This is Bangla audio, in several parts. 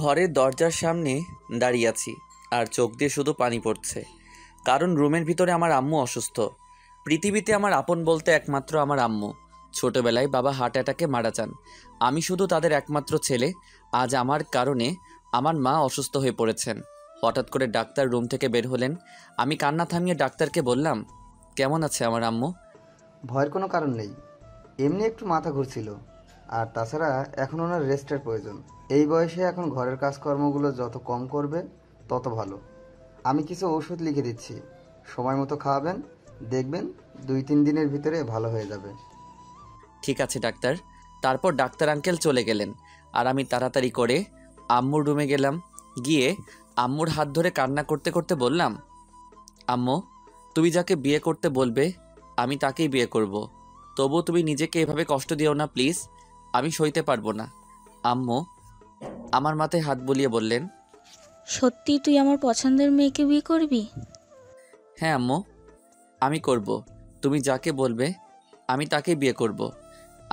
ঘরের দরজার সামনে দাঁড়িয়ে আছি আর চোখ দিয়ে শুধু পানি পড়ছে, কারণ রুমের ভিতরে আমার আম্মু অসুস্থ। পৃথিবীতে আমার আপন বলতে একমাত্র আমার আম্মু। ছোটবেলায় বাবা হার্ট অ্যাটাকে মারা যান। আমি শুধু তাদের একমাত্র ছেলে। আজ আমার কারণে আমার মা অসুস্থ হয়ে পড়েছেন। হঠাৎ করে ডাক্তার রুম থেকে বের হলেন। আমি কান্না থামিয়ে ডাক্তারকে বললাম, কেমন আছে আমার আম্মু? ভয়ের কোনো কারণ নেই, এমনি একটু মাথা ঘুরছিল। আর তাছাড়া এখন ওনার রেস্টের প্রয়োজন। এই বয়সে এখন ঘরের কাজকর্মগুলো যত কম করবে তত ভালো। আমি কিছু ওষুধ লিখে দিচ্ছি, সময় মতো খাওয়াবেন, দেখবেন 2-3 দিনের ভিতরে ভালো হয়ে যাবে। ঠিক আছে ডাক্তার। তারপর ডাক্তার আঙ্কেল চলে গেলেন আর আমি তাড়াতাড়ি করে আম্মুর রুমে গেলাম। গিয়ে আম্মুর হাত ধরে কান্না করতে করতে বললাম, আম্মু, তুমি যাকে বিয়ে করতে বলবে আমি তাকেই বিয়ে করব। তবু তুমি নিজেকে এভাবে কষ্ট দিও না প্লিজ, আমি সইতে পারবো না। আম্মু আমার মাথায় হাত বুলিয়ে বললেন, সত্যি তুই আমার পছন্দের মেয়েকে বিয়ে করবি? হ্যাঁ আম্মু, আমি করব। তুমি যাকে বলবে আমি তাকেই বিয়ে করব।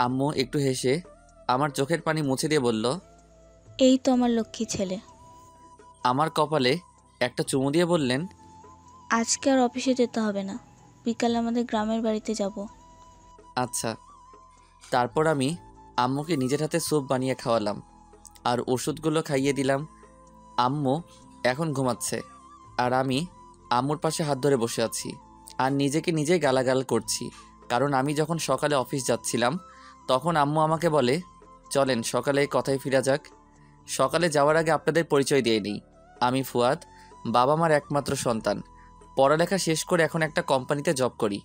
আম্মু একটু হেসে আমার চোখের পানি মুছে দিয়ে বলল, এই তো আমার লক্ষ্মী ছেলে। আমার কপালে একটা চুমু দিয়ে বললেন, আজকে আর অফিসে যেতে হবে না, বিকালে আমাদের গ্রামের বাড়িতে যাব। আচ্ছা। তারপর আমি আম্মুকে নিজের হাতে স্যুপ বানিয়ে খাওয়ালাম আর ওষুধগুলো খাইয়ে দিলাম। আম্মু এখন ঘুমাচ্ছে আর আমি আম্মুর পাশে হাত ধরে বসে আছি আর নিজেকে নিজেই গালাগাল করছি। কারণ আমি যখন সকালে অফিস যাচ্ছিলাম তখন আম্মু আমাকে বলে, চলেন সকালে কথায় ফিরা যাক। সকালে যাওয়ার আগে আপনাদের পরিচয় দিয়ে নিই। আমি ফুয়াদ, বাবা মার একমাত্র সন্তান। পড়ালেখা শেষ করে এখন একটা কোম্পানিতে জব করি।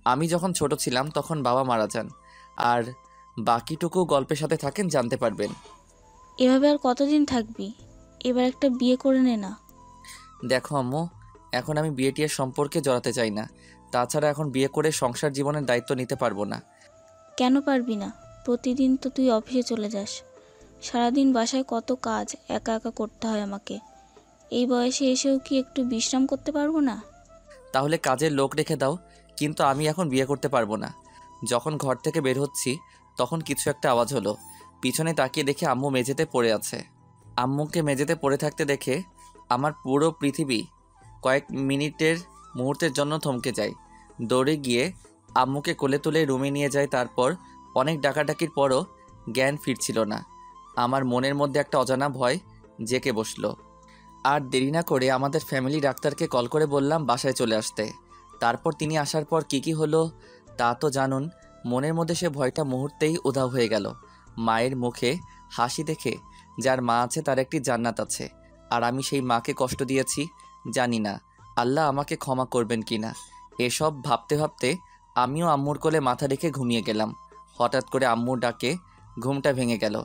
আমি যখন ছোট ছিলাম তখন বাবা মারা যান। আর বাকিটুকু গল্পের সাথে থাকেন, জানতে পারবেন। এভাবে আর কতদিন থাকবি? এবার একটা বিয়ে করে নে না। দেখো আম্মু, এখন আমি বিয়ে টিয়ের সম্পর্কে জড়াতে চাই না। তাছাড়া এখন বিয়ে করে সংসার জীবনের দায়িত্ব নিতে পারবো না। কেন পারবি না? প্রতিদিন তো তুই অফিসে চলে যাস, সারাদিন বাসায় কত কাজ একা একা করতে হয় আমাকে। এই বয়সে এসেও কি একটু বিশ্রাম করতে পারবো না? তাহলে কাজের লোক রেখে দাও, কিন্তু আমি এখন বিয়ে করতে পারবো না। যখন ঘর থেকে বের হচ্ছি তখন কিছু একটা আওয়াজ হলো। পিছনে তাকিয়ে দেখে আম্মু মেঝেতে পড়ে আছে। আম্মুকে মেঝেতে পড়ে থাকতে দেখে আমার পুরো পৃথিবী কয়েক মুহূর্তের জন্য থমকে যায়। দৌড়ে গিয়ে আম্মুকে কোলে তুলে রুমে নিয়ে যায়। তারপর অনেক ডাকাডাকির পরও জ্ঞান ফিরছিল না। আমার মনের মধ্যে একটা অজানা ভয় জেঁকে বসলো। আর দেরি না করে আমাদের ফ্যামিলি ডাক্তারকে কল করে বললাম বাসায় চলে আসতে। তারপর তিনি আসার পর কি হলো তা তো জানুন। মনের মধ্যে সে ভয়টা মুহূর্তেই উধাও হয়ে গেল। মায়ের মুখে হাসি দেখে যার মা আছে তার একটি জান্নাত আছে। আর আমি সেই মাকে কষ্ট দিয়েছি, জানি না আল্লাহ আমাকে ক্ষমা করবেন কি না। এসব ভাবতে ভাবতে আমিও আম্মুর কোলে মাথা রেখে ঘুমিয়ে গেলাম। হঠাৎ করে আম্মুর ডাকে ঘুমটা ভেঙে গেল।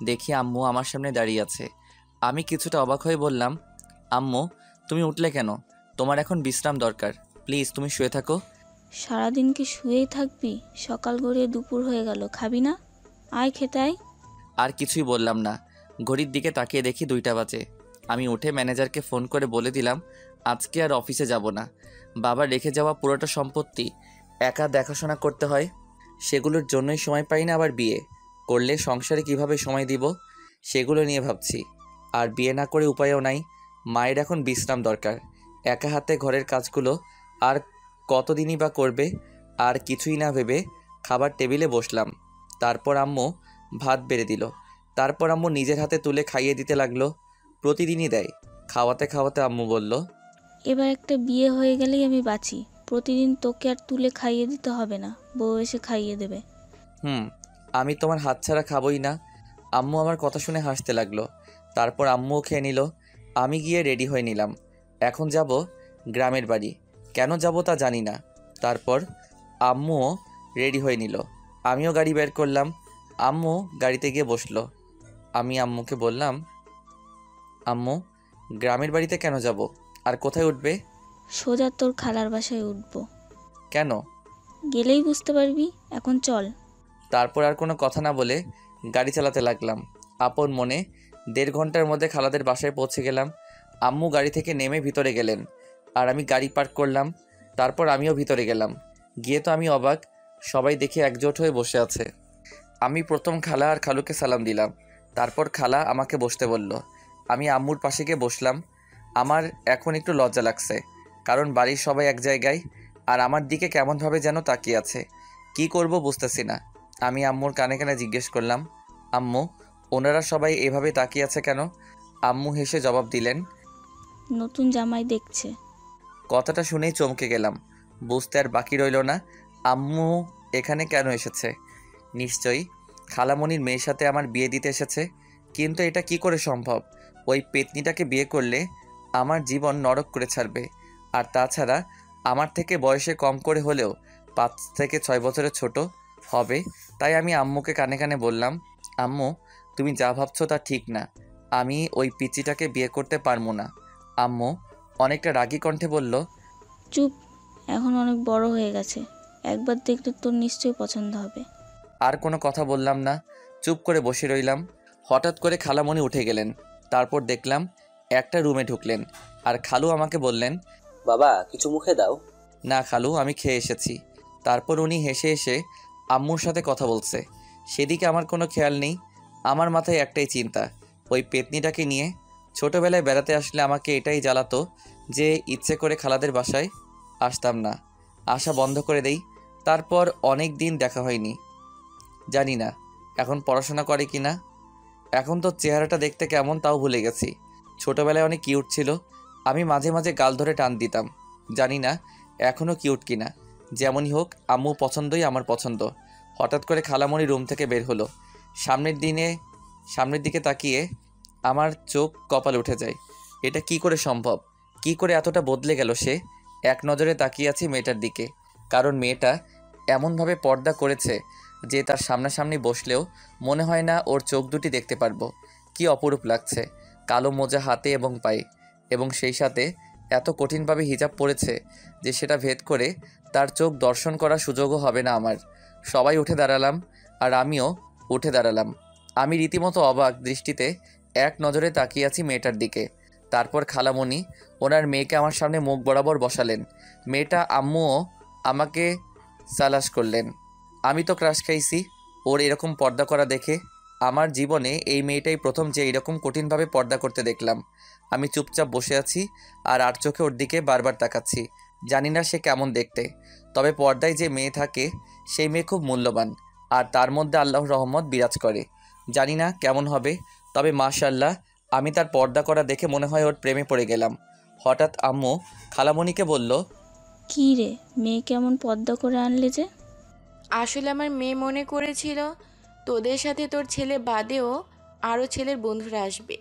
দেখি আম্মু আমার সামনে দাঁড়িয়ে আছে। আমি কিছুটা অবাক হয়ে বললাম, আম্মু তুমি উঠলে কেন? তোমার এখন বিশ্রাম দরকার, প্লিজ তুমি শুয়ে থাকো। সারাদিন কি শুয়েই থাকবি? সকাল গড়িয়ে দুপুর হয়ে গেল, খাবি না? আয় খেতে আয়। আর কিছুই বললাম না। ঘড়ির দিকে তাকিয়ে দেখি 2টা বাজে। আমি উঠে ম্যানেজারকে ফোন করে বলে দিলাম আজকে আর অফিসে যাব না। বাবার রেখে যাওয়া পুরোটা সম্পত্তি একা দেখাশোনা করতে হয়, সেগুলোর জন্যই সময় পাই না। আবার বিয়ে করলে সংসারে কিভাবে সময় দিব সেগুলো নিয়ে ভাবছি। আর বিয়ে না করে উপায়ও নাই। মায়ের এখন বিশ্রাম দরকার। একা হাতে ঘরের কাজগুলো আর কতদিনই বা করবে। আর কিছুই না ভেবে খাবার টেবিলে বসলাম। তারপর আম্মু ভাত বেড়ে দিল। তারপর আম্মু নিজের হাতে তুলে খাইয়ে দিতে লাগলো। প্রতিদিনই দেয়। খাওয়াতে খাওয়াতে আম্মু বলল, এবার একটা বিয়ে হয়ে গেলেই আমি বাঁচি। প্রতিদিন তোকে আর তুলে খাইয়ে দিতে হবে না, বউ এসে খাইয়ে দেবে। আমি তোমার হাত ছাড়া খাবই না। আম্মু আমার কথা শুনে হাসতে লাগলো। তারপর আম্মুও খেয়ে নিল। আমি গিয়ে রেডি হয়ে নিলাম। এখন যাব গ্রামের বাড়ি। কেন যাব তা জানি না। তারপর আম্মুও রেডি হয়ে নিল। আমিও গাড়ি বের করলাম। আম্মু গাড়িতে গিয়ে বসলো। আমি আম্মুকে বললাম, আম্মু গ্রামের বাড়িতে কেন যাব আর কোথায় উঠবে? সোজা তোর খালার বাসায় উঠবো। কেন? গেলেই বুঝতে পারবি, এখন চল। তারপর আর কোনো কথা না বলে গাড়ি চালাতে লাগলাম আপন মনে। 1.5 ঘন্টার মধ্যে খালাদের বাসায় পৌঁছে গেলাম। আম্মু গাড়ি থেকে নেমে ভিতরে গেলেন আর আমি গাড়ি পার্ক করলাম। তারপর আমিও ভিতরে গেলাম। গিয়ে তো আমি অবাক, সবাই দেখে একজোট হয়ে বসে আছে। আমি প্রথম খালা আর খালুকে সালাম দিলাম। তারপর খালা আমাকে বসতে বলল। আমি আম্মুর পাশে গিয়ে বসলাম। আমার এখন একটু লজ্জা লাগছে, কারণ বাড়ির সবাই এক জায়গায় আর আমার দিকে কেমনভাবে যেন তাকিয়ে আছে। কি করব বুঝতেছি না। আমি আম্মুর কানে কানে জিজ্ঞেস করলাম, আম্মু, ওনারা সবাই এভাবে তাকিয়ে আছে কেন? আম্মু হেসে জবাব দিলেন, নতুন জামাই দেখছে। কথাটা শুনেই চমকে গেলাম। বুঝতে আর বাকি রইল না আম্মু এখানে কেন এসেছে। নিশ্চয়ই খালামণির মেয়ের সাথে আমার বিয়ে দিতে এসেছে। কিন্তু এটা কি করে সম্ভব? ওই পেতনিটাকে বিয়ে করলে আমার জীবন নরক করে ছাড়বে। আর তাছাড়া আমার থেকে বয়সে কম করে হলেও 5 থেকে 6 বছরের ছোট হবে। তাই আমি আম্মুকে কানে কানে বললাম, আম্মু, তুমি যা ভাবছো তা ঠিক না। আমি ওই পিচিটাকে বিয়ে করতে পারবো না। আম্মু অনেকটা রাগী কণ্ঠে বলল, চুপ, এখন অনেক বড় হয়ে গেছে, একবার দেখলে তোর নিশ্চয়ই পছন্দ হবে। আর কোনো কথা বললাম না, চুপ করে বসে রইলাম। হঠাৎ করে খালামণি উঠে গেলেন। তারপর দেখলাম একটা রুমে ঢুকলেন আর খালু আমাকে বললেন, বাবা কিছু মুখে দাও। না খালু, আমি খেয়ে এসেছি। তারপর উনি হেসে হেসে আম্মুর সাথে কথা বলছে। সেদিকে আমার কোনো খেয়াল নেই। আমার মাথায় একটাই চিন্তা, ওই পেতনিটাকে নিয়ে। ছোটোবেলায় বেড়াতে আসলে আমাকে এটাই জ্বালাতো যে ইচ্ছে করে খালাদের বাসায় আসতাম না, আসা বন্ধ করে দেই। তারপর অনেক দিন দেখা হয়নি। জানি না এখন পড়াশোনা করে কি না। এখন তো চেহারাটা দেখতে কেমন তাও ভুলে গেছি। ছোটোবেলায় অনেক কিউট ছিল। আমি মাঝে মাঝে গাল ধরে টান দিতাম। জানি না এখনও কিউট কিনা। যেমনই হোক, আম্মু পছন্দই আমার পছন্দ। হঠাৎ করে খালামণি রুম থেকে বের হলো। সামনের দিকে তাকিয়ে আমার চোখ কপালে উঠে যায়। এটা কি করে সম্ভব? কি করে এতটা বদলে গেল সে? এক নজরে তাকিয়ে আছি মেয়েটার দিকে, কারণ মেয়েটা এমনভাবে পর্দা করেছে যে তার সামনাসামনি বসলেও মনে হয় না ওর চোখ দুটি দেখতে পারবো। কি অপরূপ লাগছে, কালো মোজা হাতে এবং পায়ে, এবং সেই সাথে এত কঠিনভাবে হিজাব পড়েছে যে সেটা ভেদ করে তার চোখ দর্শন করার সুযোগও হবে না আমার। সবাই উঠে দাঁড়ালাম আর আমিও উঠে দাঁড়ালাম। আমি রীতিমতো অবাক দৃষ্টিতে এক নজরে তাকিয়ে আছি মেয়েটার দিকে। তারপর খালামণি ওনার মেয়েকে আমার সামনে মুখ বরাবর বসালেন। মেয়েটা আম্মুও আমাকে সালাশ করলেন। আমি তো ক্রাশ খাইছি ওর এরকম পর্দা করা দেখে। আমার জীবনে এই মেয়েটাই প্রথম যে এরকম কঠিনভাবে পর্দা করতে দেখলাম। আমি চুপচাপ বসে আছি আর চোখে ওর দিকে বারবার তাকাচ্ছি। জানি না সে কেমন দেখতে, তবে পর্দায় যে মেয়ে থাকে সেই মেয়ে খুব মূল্যবান, আর তার মধ্যে আল্লাহর রহমত বিরাজ করে। জানি না কেমন হবে, তবে মাশাআল্লাহ আমি তার পর্দা করা দেখে মনে হয় ওর প্রেমে পড়ে গেলাম। হঠাৎ আম্মু খালামণিকে বলল, কী রে, মেয়ে কেমন পর্দা করে আনলে যে? আসলে আমার মেয়ে মনে করেছিল তোদের সাথে তোর ছেলে বাদেও আরও ছেলের বন্ধুরা আসবে,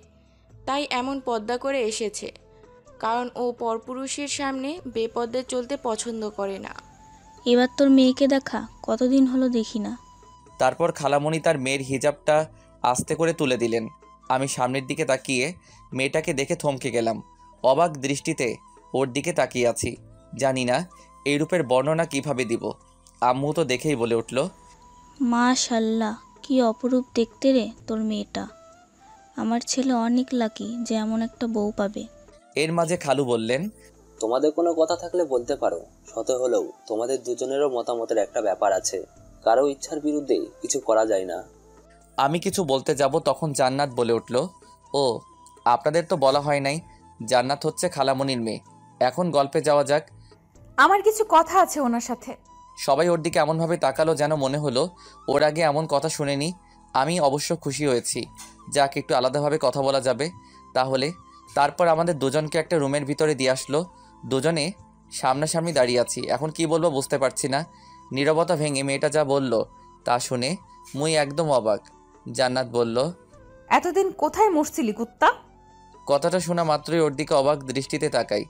তাই এমন পর্দা করে এসেছে, কারণ ও পরপুরুষের সামনে বেপর্দায় চলতে পছন্দ করে না। এবার তোর মেয়েকে দেখা, কতদিন হলো দেখি না। তারপর খালামণি তার মেয়ের হিজাবটা আস্তে করে তুলে দিলেন। আমি সামনের দিকে তাকিয়ে মেয়েটাকে দেখে থমকে গেলাম। অবাক দৃষ্টিতে ওর দিকে তাকিয়ে আছি। জানি না এই রূপের বর্ণনা কিভাবে দিব। আম্মু তো দেখেই বলে উঠল, মাশাল্লাহ, কি অপরূপ দেখতে রে তোর মেয়েটা। আমার ছেলে অনেক লাকি যে এমন একটা বউ পাবে। এর মাঝে খালু বললেন, তোমাদের কোনো কথা থাকলে বলতে পারো। শত হলেও তোমাদের দুজনেরও মতামতের একটা ব্যাপার আছে, কারো ইচ্ছার বিরুদ্ধে কিছু করা যায় না। আমি কিছু বলতে যাব তখন জান্নাত বলে উঠল, ও আপনাদের তো বলা হয় নাই, জান্নাত হচ্ছে খালামণির মেয়ে। এখন গল্পে যাওয়া যাক। আমার কিছু কথা আছে ওনার সাথে। সবাই ওর দিকে এমনভাবে তাকালো যেন মনে হলো ওর আগে এমন কথা শুনেনি। আমি অবশ্য খুশি হয়েছি, যাক একটু আলাদাভাবে কথা বলা যাবে তাহলে। তারপর আমাদের দুজনকে একটা রুমের ভিতরে দিয়ে আসলো। দুজনে সামনাসামনি দাঁড়িয়ে আছি। এখন কি বলবো বুঝতে পারছি না। নীরবতা ভেঙে মেয়েটা যা বলল তা শুনে মুই একদম অবাক। জান্নাত বলল, এতদিন কোথায় মরছিলি কুত্তা? কথাটা শোনা মাত্রই ওর দিকে অবাক দৃষ্টিতে তাকাই।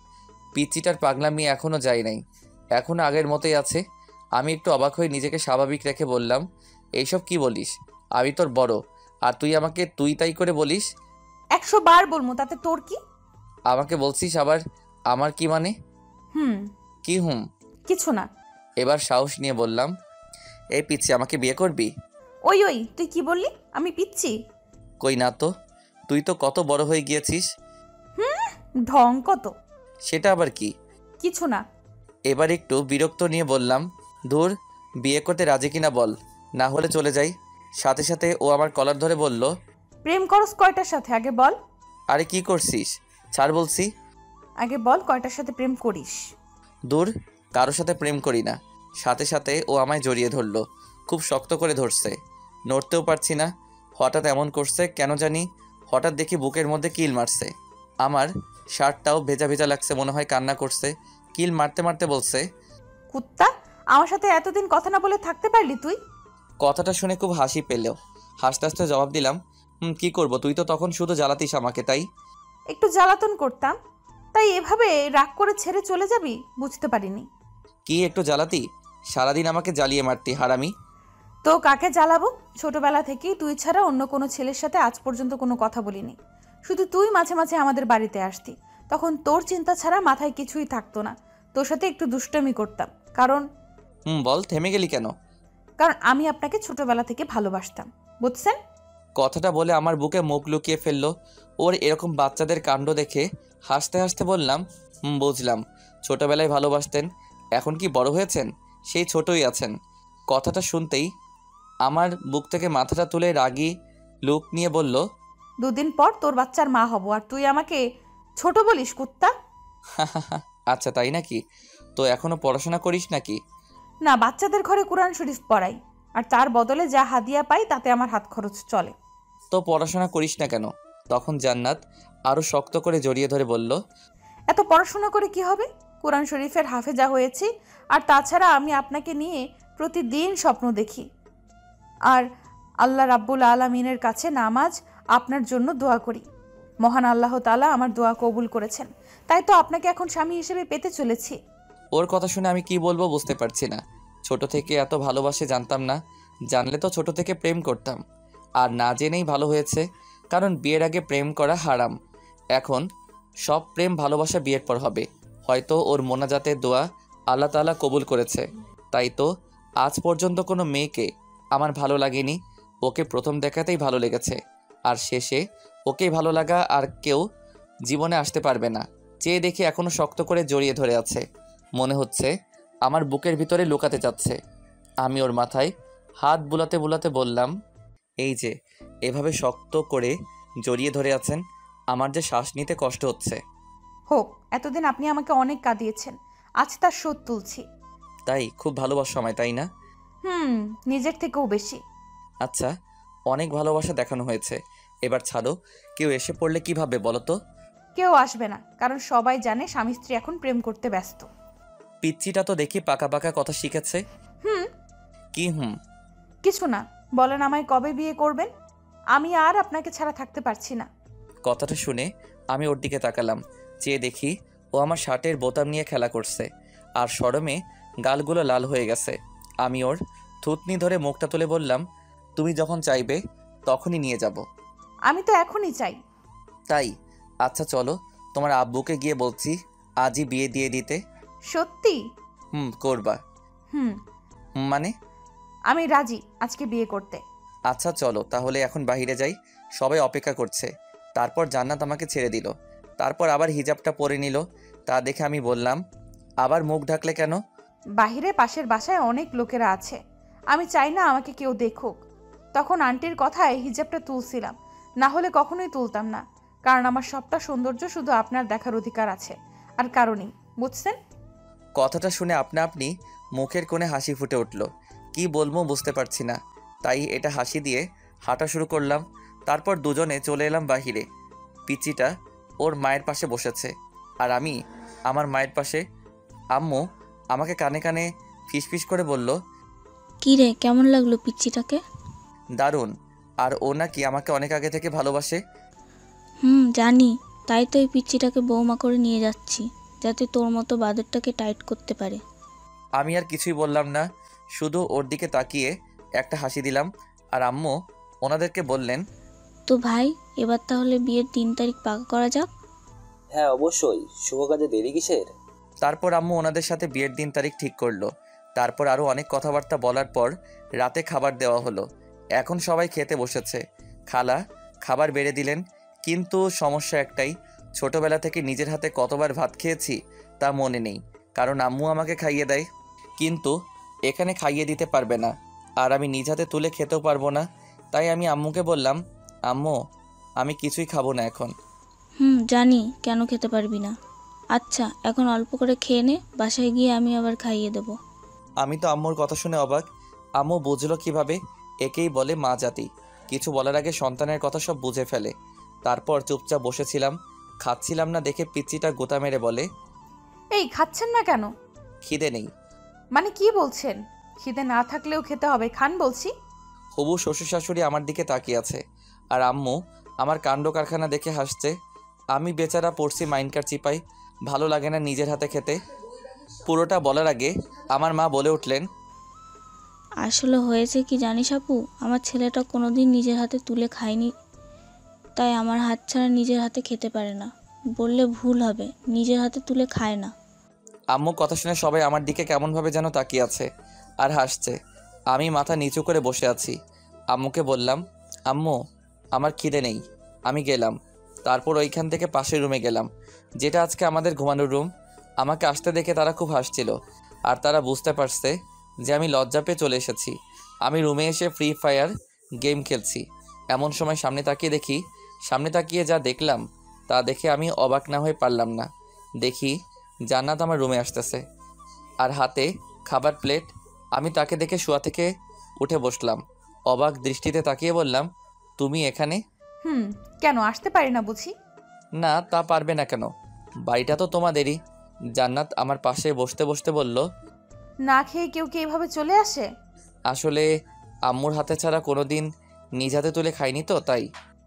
পিচ্চিটার পাগলামি এখনও যায় নাই, এখনও আগের মতোই আছে। আমি একটু অবাক হয়ে নিজেকে স্বাভাবিক রেখে বললাম, এইসব কি বলিস? আমি তোর বড়, আর তুই আমাকে তুই তাই করে বলিস? 100 বার বলবো, তাতে তোর কি? আমাকে বলছিস আবার আমার কি মানে? কি হুম? কিছু না। এবার সাহস নিয়ে বললাম, এই পিচ্চি আমাকে বিয়ে করবি? ওই ওই, তুই কি বললি? আমি পিচ্ছি? কই না তো, তুই তো কত বড় হয়ে গিয়েছিস। ঢং কত? সেটা আবার কি? কিছু না। এবার একটু বিরক্ত নিয়ে বললাম, ধুর, বিয়ে করতে রাজি কিনা বল, না হলে চলে যাই। সাথে সাথে ও আমার কলার ধরে বলল, প্রেম করস কয়টার সাথে আগে বল? আরে কি করছিস? ছাড় বলছি। আগে বল কয়টার সাথে প্রেম করিস? দূর, কারোর সাথে প্রেম করি না। সাথে সাথে ও আমায় জড়িয়ে ধরলো, খুব শক্ত করে ধরছে। নড়তেও পারছি না। হঠাৎ এমন করছে কেন জানি। হঠাৎ দেখি বুকের মধ্যে কিল মারছে। আমার শার্টটাও ভেজা ভেজা লাগছে, মনে হয় কান্না করছে। কিল মারতে মারতে বলছে। কুত্তা, আমার সাথে এতদিন কথা না বলে থাকতে পারলি তুই? কথাটা শুনে খুব হাসি পেল। হাসতে হাসতে জবাব দিলাম, কি করব, তুই তো তখন শুধু জ্বালাতিস আমাকে, তাই। একটু জ্বালাতন করতাম, তাই এভাবে রাগ করে ছেড়ে চলে যাবি বুঝতে পারিনি। কি একটু জ্বালাতি? সারাদিন আমাকে জ্বালিয়ে মারতি, হারামি। তো কাকে জ্বালাবো? ছোটবেলা থেকেই তুই ছাড়া অন্য কোনো ছেলের সাথে আজ পর্যন্ত কোনো কথা বলিনি। শুধু তুই মাঝে মাঝে আমাদের বাড়িতে আসতি, তখন তোর চিন্তা ছাড়া মাথায় কিছুই থাকতো না। তোর সাথে একটু দুষ্টামি করতাম, কারণ বল, থেমে গেলি কেন? কারণ আমি আপনাকে ছোটবেলা থেকে ভালোবাসতাম, বুঝছেন? কথাটা বলে আমার বুকে মুখ লুকিয়ে ফেললো। ওর এরকম বাচ্চাদের কাণ্ড দেখে হাসতে হাসতে বললাম, বুঝলাম, ছোটবেলায় ভালোবাসতেন, এখন কি বড় হয়েছেন, সেই ছোটই আছেন। কথাটা শুনতেই আমার বুক থেকে মাথাটা তুলে রাগী লুক নিয়ে বলল, দুদিন পর তোর বাচ্চার মা হব, আর তুই আমাকে ছোট বলিস কুত্তা? আচ্ছা তাই নাকি? তো এখনো পড়াশোনা করিস নাকি? না, বাচ্চাদের ঘরে কোরআন শরীফ পড়াই, আর তার বদলে যা হাদিয়া পাই তাতে আমার হাত খরচ চলে। তো পড়াশোনা করিস না কেন? তখন জান্নাত আরও শক্ত করে জড়িয়ে ধরে বলল, এত পড়াশোনা করে কি হবে? কোরআন শরীফের হাফেজা হয়েছি, আর তাছাড়া আমি আপনাকে নিয়ে প্রতিদিন স্বপ্ন দেখি, আর আল্লাহ রাব্বুল আলামিনের কাছে নামাজ আপনার জন্য দোয়া করি। মহান আল্লাহ তাআলা আমার দোয়া কবুল করেছেন, তাই তো আপনাকে এখন স্বামী হিসেবে পেতে চলেছি। ওর কথা শুনে আমি কি বলবো বুঝতে পারছি না। ছোট থেকে এত ভালোবাসে জানতাম না, জানলে তো ছোট থেকে প্রেম করতাম। আর না জেনেই ভালো হয়েছে, কারণ বিয়ের আগে প্রেম করা হারাম। এখন সব প্রেম ভালোবাসা বিয়ের পর হবে। হয়তো ওর মোনাজাতের দোয়া আল্লাহ তাআলা কবুল করেছে, তাই তো আজ পর্যন্ত কোনো মেয়েকে আমার ভালো লাগেনি। ওকে প্রথম দেখাতেই ভালো লেগেছে, আর শেষে ওকেই ভালো লাগা আর কেউ জীবনে আসতে পারবে না। চেয়ে দেখি এখনও শক্ত করে জড়িয়ে ধরে আছে, মনে হচ্ছে আমার বুকের ভিতরে লুকাতে চাচ্ছে। আমি ওর মাথায় হাত বুলাতে বুলাতে বললাম, এই যে এভাবে শক্ত করে জড়িয়ে ধরে আছেন, আমার যে শ্বাস নিতে কষ্ট হচ্ছে। হোক, এতদিন আপনি আমাকে অনেক কাঁদিয়েছেন, আজ তার শোধ তুলছি। তাই খুব ভালোবাসো আমায়, তাই না? নিজের থেকেও বেশি। আচ্ছা, অনেক ভালোবাসা দেখানো হয়েছে, এবার ছাড়ো। কেউ এসে পড়লে কি ভাববে বলো তো? কেউ আসবে না, কারণ সবাই জানে স্বামী স্ত্রী এখন প্রেম করতে ব্যস্ত। পিচ্চিটা তো দেখি পাকা পাকা কথা শিখেছে। হুম কি কিছু না, বলেন আমায় কবে বিয়ে করবেন? আমি আর আপনাকে ছাড়া থাকতে পারছি না। কথাটা শুনে আমি ওর দিকে তাকালাম। চেয়ে দেখি ও আমার শার্টের বোতাম নিয়ে খেলা করছে, আর শরমে গালগুলো লাল হয়ে গেছে। আমি ওর থুতনি ধরে মুখটা তুলে বললাম, তুমি যখন চাইবে তখনই নিয়ে যাব। আমি তো এখনই চাই। তাই? আচ্ছা চলো, তোমার আব্বুকে গিয়ে বলছি আজই বিয়ে দিয়ে দিতে। সত্যি? করবা? হুম মানে? আমি রাজি আজকে বিয়ে করতে। আচ্ছা চলো তাহলে এখন বাইরে যাই, সবাই অপেক্ষা করছে। তারপর জান্নাত আমাকে ছেড়ে দিল, তারপর আবার হিজাবটা পরে নিল। তা দেখে আমি বললাম, আবার মুখ ঢাকলে কেন? বাহিরে পাশের বাসায় অনেক লোকেরা আছে, আমি চাই না আমাকে কেউ দেখুক। তখন আন্টির কথায় হিজাবটা তুলছিলাম, না হলে কখনোই তুলতাম না, কারণ আমার সবটা সৌন্দর্য শুধু আপনার দেখার অধিকার আছে, আর কারণই, বুঝছেন? কথাটা শুনে আপনা আপনি মুখের কোণে হাসি ফুটে উঠল। কি বলবো বুঝতে পারছি না, তাই এটা হাসি দিয়ে হাঁটা শুরু করলাম। তারপর দুজনে চলে এলাম বাহিরে। পিচ্চিটা ওর মায়ের পাশে বসেছে, আর আমি আমার মায়ের পাশে। আম্মু আমাকে কানে কানে ফিসফিস করে বলল, কি রে, কেমন লাগলো পিচ্চিটাকে? দারুণ। আর ও নাকি আমাকে অনেক আগে থেকে ভালোবাসে। জানি, তাই তো এই পিচ্চিটাকে বৌমা করে নিয়ে যাচ্ছি, যাতে তোর মতো বাদরটাকে টাইট করতে পারে। আমি আর কিছুই বললাম না, শুধু ওর দিকে তাকিয়ে একটা হাসি দিলাম। আর আম্মু ওনাদেরকে বললেন, তো ভাই, এবার তাহলে বিয়ের 3 তারিখ পাকা করা যাক। হ্যাঁ অবশ্যই, শুভ কাজে দেরি কিসের? তারপর আম্মু ওনাদের সাথে বিয়ের দিন তারিখ ঠিক করলো। তারপর আরও অনেক কথাবার্তা বলার পর রাতে খাবার দেওয়া হলো। এখন সবাই খেতে বসেছে। খালা খাবার বেড়ে দিলেন, কিন্তু সমস্যা একটাই, ছোটবেলা থেকে নিজের হাতে কতবার ভাত খেয়েছি তা মনে নেই, কারণ আম্মু আমাকে খাইয়ে দেয়। কিন্তু এখানে খাইয়ে দিতে পারবে না, আর আমি নিজ হাতে তুলে খেতেও পারবো না। তাই আমি আম্মুকে বললাম, আম্মু আমি কিছুই খাবো না এখন। জানি কেন খেতে পারবি না। আচ্ছা এখন অল্প করে খেয়ে নে, বাসায় গিয়ে আমি আবার খাইয়ে দেবো। আমি তো আম্মুর কথা শুনে অবাক। আম্মু বুঝলো কিভাবে? একেই বলে মা জাতি। কিছু বলার আগে সন্তানের কথা সব বুঝে ফেলে। তারপর চুপচাপ বসেছিলাম, খাচ্ছিলাম না দেখে পিচ্চিটা গোতা মেরে বলে, এই খাচ্ছেন না কেন? খিদে নেই। মানে কি বলছেন? খিদে না থাকলেও খেতে হবে, খান বলছি। হবু শ্বশুর শাশুড়ি আমার দিকে তাকিয়ে আছে, আর আম্মু আমার কাণ্ড কারখানা দেখে হাসছে। আমি বেচারা পড়ছি মাইনকার চিপাই, ভালো লাগে না নিজের হাতে খেতে। পুরোটা বলার আগে আমার মা বলে উঠলেন, আসলে হয়েছে কি জানিস আপু, আমার ছেলেটা কোনোদিন নিজের হাতে তুলে খায়নি, তাই আমার হাত ছাড়া নিজের হাতে খেতে পারে না। বললে ভুল হবে, নিজের হাতে তুলে খায় না। আম্মু কথা শুনে সবাই আমার দিকে কেমনভাবে যেন তাকিয়ে আছে আর হাসছে। আমি মাথা নিচু করে বসে আছি। আম্মুকে বললাম, আম্মু আমার খিদে নেই, আমি গেলাম। তারপর ওইখান থেকে পাশের রুমে গেলাম, যেটা আজকে আমাদের ঘুমানোর রুম। আমাকে আসতে দেখে তারা খুব হাসছিল, আর তারা বুঝতে পারছে যে আমি লজ্জা পেয়ে চলে এসেছি। আমি রুমে এসে ফ্রি ফায়ার গেম খেলছি। এমন সময় সামনে তাকিয়ে যা দেখলাম তা দেখে আমি অবাক না হয়ে পারলাম না। দেখি জান্নাত আমার রুমে আসতেছে, আর হাতে খাবার প্লেট। আমি তাকে দেখে শোয়া থেকে উঠে বসলাম, অবাক দৃষ্টিতে তাকিয়ে বললাম, তুমি এখানে? কেন আসতে পারি না বুঝি? না তা পারবে না কেন, বাড়িটা তো তোমাদেরই। জান্নাত আমার পাশে বসতে বসতে বলল, না খেয়ে কেউ কি এভাবে চলে আসে? আসলে আম্মুর হাতে ছাড়া কোনো দিন নিজ হাতে তুলে খাইনি তো তাই।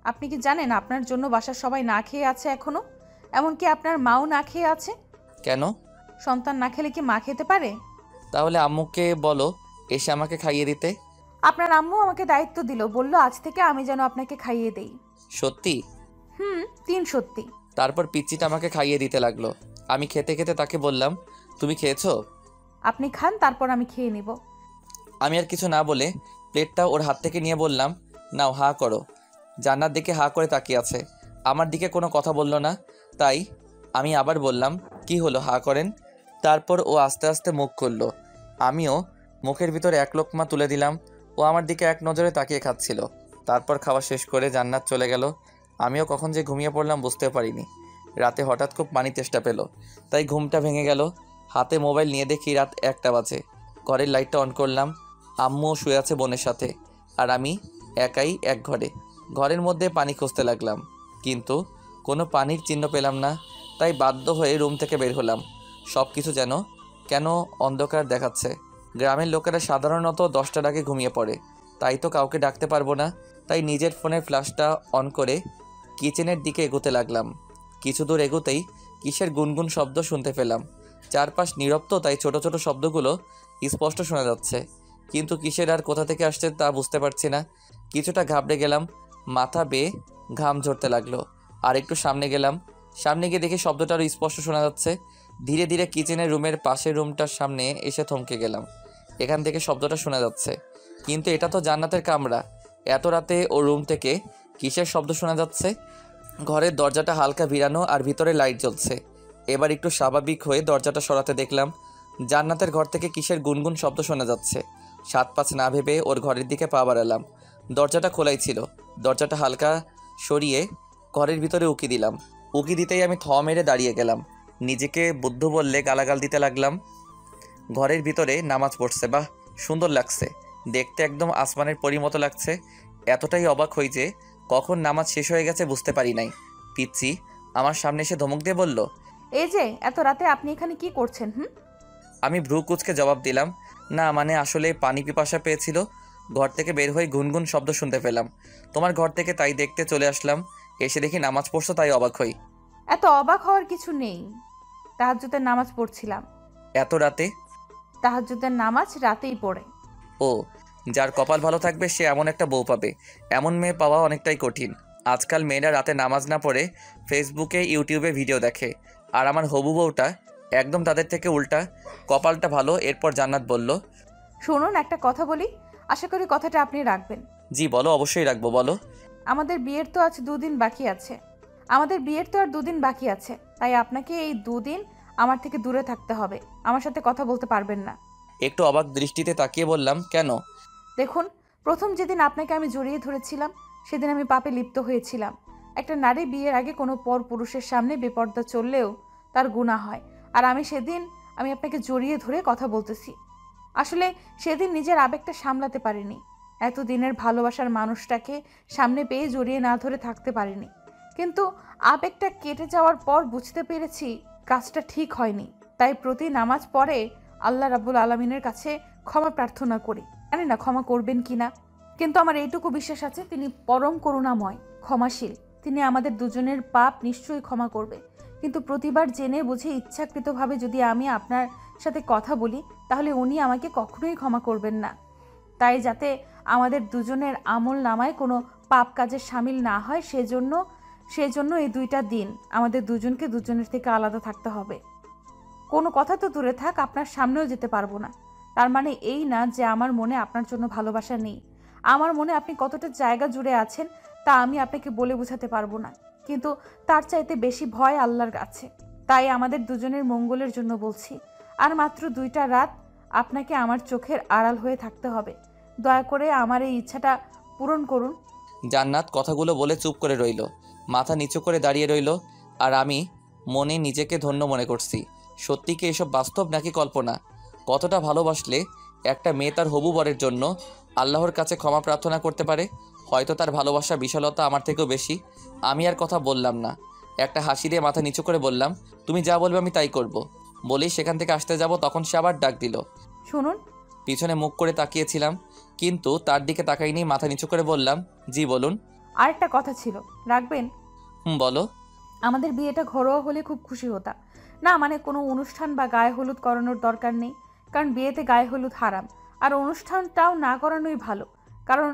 আপনি কি জানেন আপনার জন্য বাসার সবাই না খেয়ে আছে এখনো? এমনকি আপনার মাও না খেয়ে আছে। কেন? সন্তান না খেলে কি মা খেতে পারে? তাহলে আম্মুকে বলো এসে আমাকে খাইয়ে দিতে। আপনার আম্মু আমাকে দায়িত্ব দিল, বলল আজ থেকে আমি যেন আপনাকে খাইয়ে দেই। সত্যি? 3 সত্যি। তারপর পিচ্চিটা আমাকে খাইয়ে দিতে লাগলো। আমি খেতে খেতে তাকে বললাম, তুমি খেয়েছো? আপনি খান, তারপর আমি খেয়ে নিব। আমি আর কিছু না বলে প্লেটটা ওর হাত থেকে নিয়ে বললাম, নাও হা করো। জান্নাত দিকে হা করে তাকিয়ে আছে, আমার দিকে কোনো কথা বলল না। তাই আমি আবার বললাম, কি হলো হা করেন? তারপর ও আস্তে আস্তে মুখ খুলল। আমিও মুখের ভিতরে এক লোকমা তুলে দিলাম। ও আমার দিকে এক নজরে তাকিয়ে খাচ্ছিল। তারপর খাওয়া শেষ করে জান্নাত চলে গেল। আমিও কখন যে ঘুমিয়ে পড়লাম বুঝতে পারিনি। রাতে হঠাৎ খুব পানি তেষ্টা পেল, তাই ঘুমটা ভেঙে গেল। হাতে মোবাইল নিয়ে দেখি রাত 1টা বাজে। ঘরের লাইটটা অন করলাম। আম্মুও শুয়ে আছে বোনের সাথে, আর আমি একাই এক ঘরে। ঘরের মধ্যে পানি খুঁজতে লাগলাম, কিন্তু কোনো পানির চিহ্ন পেলাম না। তাই বাধ্য হয়ে রুম থেকে বের হলাম। সব কিছু যেন কেন অন্ধকার দেখাচ্ছে। গ্রামের লোকেরা সাধারণত 10টার আগে ঘুমিয়ে পড়ে, তাই তো কাউকে ডাকতে পারবো না। তাই নিজের ফোনের ফ্ল্যাশটা অন করে কিচেনের দিকে এগোতে লাগলাম। কিছু দূর এগোতেই কিসের গুনগুন শব্দ শুনতে পেলাম। চারপাশ নীরব তো, তাই ছোট ছোট শব্দগুলো স্পষ্ট শোনা যাচ্ছে, কিন্তু কিসের আর কোথা থেকে আসছে তা বুঝতে পারছি না। কিছুটা ঘাবড়ে গেলাম, মাথা বেয়ে ঘাম ঝরতে লাগলো। আর একটু সামনে গেলাম, সামনে গিয়ে দেখি শব্দটা আরও স্পষ্ট শোনা যাচ্ছে। ধীরে ধীরে কিচেনের রুমের পাশের রুমটার সামনে এসে থমকে গেলাম। এখান থেকে শব্দটা শোনা যাচ্ছে, কিন্তু এটা তো জান্নাতের কামরা। এত রাতে ও রুম থেকে কিসের শব্দ শোনা যাচ্ছে? ঘরের দরজাটা হালকা ভিড়ানো আর ভিতরে লাইট জ্বলছে। এবার একটু স্বাভাবিক হয়ে দরজাটা সরাতে দেখলাম জান্নাতের ঘর থেকে কিসের গুনগুন শব্দ শোনা যাচ্ছে। 7-5 না ভেবে ওর ঘরের দিকে পা বাড়ালাম। দরজাটা খোলাই ছিল। দরজাটা হালকা সরিয়ে ঘরের ভিতরে উকি দিলাম। উকি দিতেই আমি থ মেরে দাঁড়িয়ে গেলাম। নিজেকে বুদ্ধ বললে গালাগাল দিতে লাগলাম। ঘরের ভিতরে নামাজ পড়ছে, বাহ সুন্দর লাগছে দেখতে, একদম আসমানের পরীর মতো লাগছে। এতটাই অবাক হই যে কখন নামাজ শেষ হয়ে গেছে বুঝতে পারি নাই। পিচ্চি আমার সামনে এসে ধমক দিয়ে বলল, এই যে এত রাতে আপনি এখানে কি করছেন? আমি ভ্রু কুঁচকে জবাব দিলাম, না মানে আসলে পানি পিপাসা পেয়েছিল। ঘর থেকে বের হয়ে গুনগুন শব্দ শুনতে পেলাম তোমার ঘর থেকে, তাই দেখতে চলে আসলাম। এসে দেখি নামাজ পড়ছো, তাই অবাক হই। এত অবাক হওয়ার কিছু নেই, তাহাজ্জুদের নামাজ পড়ছিলাম। এত রাতে? তাহাজ্জুদের নামাজ রাতেই পড়ে। ও, যার কপাল ভালো থাকবে সে এমন একটা বউ পাবে। এমন মেয়ে পাওয়া অনেকটাই কঠিন। আজকাল মেয়েরা রাতে নামাজ না পড়ে ফেসবুকে ইউটিউবে ভিডিও দেখে, আর আমার হবু বউটা একদম তাদের থেকে উল্টা। কপালটা ভালো। এরপর জান্নাত বলল, শুনুন একটা কথা বলি, আশা করি কথাটা আপনি রাখবেন। জি বলো, অবশ্যই রাখবো, বলো। আমাদের বিয়ের তো আজ 2 দিন বাকি আছে। আর 2 দিন বাকি আছে, তাই আপনাকে এই 2 দিন আমার থেকে দূরে থাকতে হবে। আমার সাথে কথা বলতে পারবেন না। একটু অবাক দৃষ্টিতে তাকিয়ে বললাম, কেন? দেখুন, প্রথম যেদিন আপনাকে আমি জড়িয়ে ধরেছিলাম সেদিন আমি পাপে লিপ্ত হয়েছিলাম। একটা নারী বিয়ের আগে কোনো পর পুরুষের সামনে বেপর্দা চললেও তার গুনাহ হয়। আর সেদিন আমি আপনাকে জড়িয়ে ধরে কথা বলতেছি। আসলে সেদিন নিজের আবেগটা সামলাতে পারিনি। এতদিনের ভালোবাসার মানুষটাকে সামনে পেয়ে জড়িয়ে না ধরে থাকতে পারিনি। কিন্তু আবেগটা কেটে যাওয়ার পর বুঝতে পেরেছি কাজটা ঠিক হয়নি। তাই প্রতি নামাজ পড়ে আল্লাহ রাব্বুল আলামিনের কাছে ক্ষমা প্রার্থনা করি। জানি না ক্ষমা করবেন কিনা, কিন্তু আমার এইটুকু বিশ্বাস আছে তিনি পরম করুণাময়, ক্ষমাশীল। তিনি আমাদের দুজনের পাপ নিশ্চয়ই ক্ষমা করবে। কিন্তু প্রতিবার জেনে বুঝে ইচ্ছাকৃতভাবে যদি আমি আপনার সাথে কথা বলি, তাহলে উনি আমাকে কখনোই ক্ষমা করবেন না। তাই যাতে আমাদের দুজনের আমল নামায় কোনো পাপ কাজে সামিল না হয়, সেজন্য এই 2টা দিন আমাদের দুজনকে দুজনের থেকে আলাদা থাকতে হবে। কোনো কথা তো দূরে থাক, আপনার সামনেও যেতে পারবো না। তার মানে এই না যে আমার মনে আপনার জন্য ভালোবাসা নেই। আমার মনে আপনি কতটা জায়গা জুড়ে আছেন তা আমি আপনাকে বলে বোঝাতে পারবো না। কিন্তু তার চাইতে বেশি ভয় আল্লাহর কাছে। তাই আমাদের দুজনের মঙ্গলের জন্য বলছি, আর মাত্র 2টা রাত আপনাকে আমার চোখের আড়াল হয়ে থাকতে হবে। দয়া করে আমার এই ইচ্ছাটা পূরণ করুন। জান্নাত কথাগুলো বলে চুপ করে রইল, মাথা নিচু করে দাঁড়িয়ে রইল। আর আমি মনে নিজেকে ধন্য মনে করছি। সত্যি কি এসব বাস্তব নাকি কল্পনা? কতটা ভালোবাসলে একটা মেয়ে তার হবু বরের জন্য আল্লাহর কাছে ক্ষমা প্রার্থনা করতে পারে? হয়তো তার ভালোবাসা বিশালতা আমার থেকেও বেশি। আমি আর কথা বললাম না, একটা হাসি দিয়ে মাথা নিচু করে বললাম, তুমি যা বলবে আমি তাই করব। বলেই সেখান থেকে আসতে যাব, তখন সে আবার ডাক দিল। শুনুন। পিছনে মুখ করে তাকিয়েছিলাম, কিন্তু তার দিকে তাকাইনি। মাথা নিচু করে বললাম, জি বলুন। আরেকটা কথা ছিল, রাখবেন? বলো। আমাদের বিয়েটা ঘরোয়া হলে খুব খুশি হতাম। না মানে কোনো অনুষ্ঠান বা গায়ে হলুদ করানোর দরকার নেই, কারণ বিয়েতে গায়ে হলুদ হারাম। আর অনুষ্ঠানটাও না করানোই ভালো, কারণ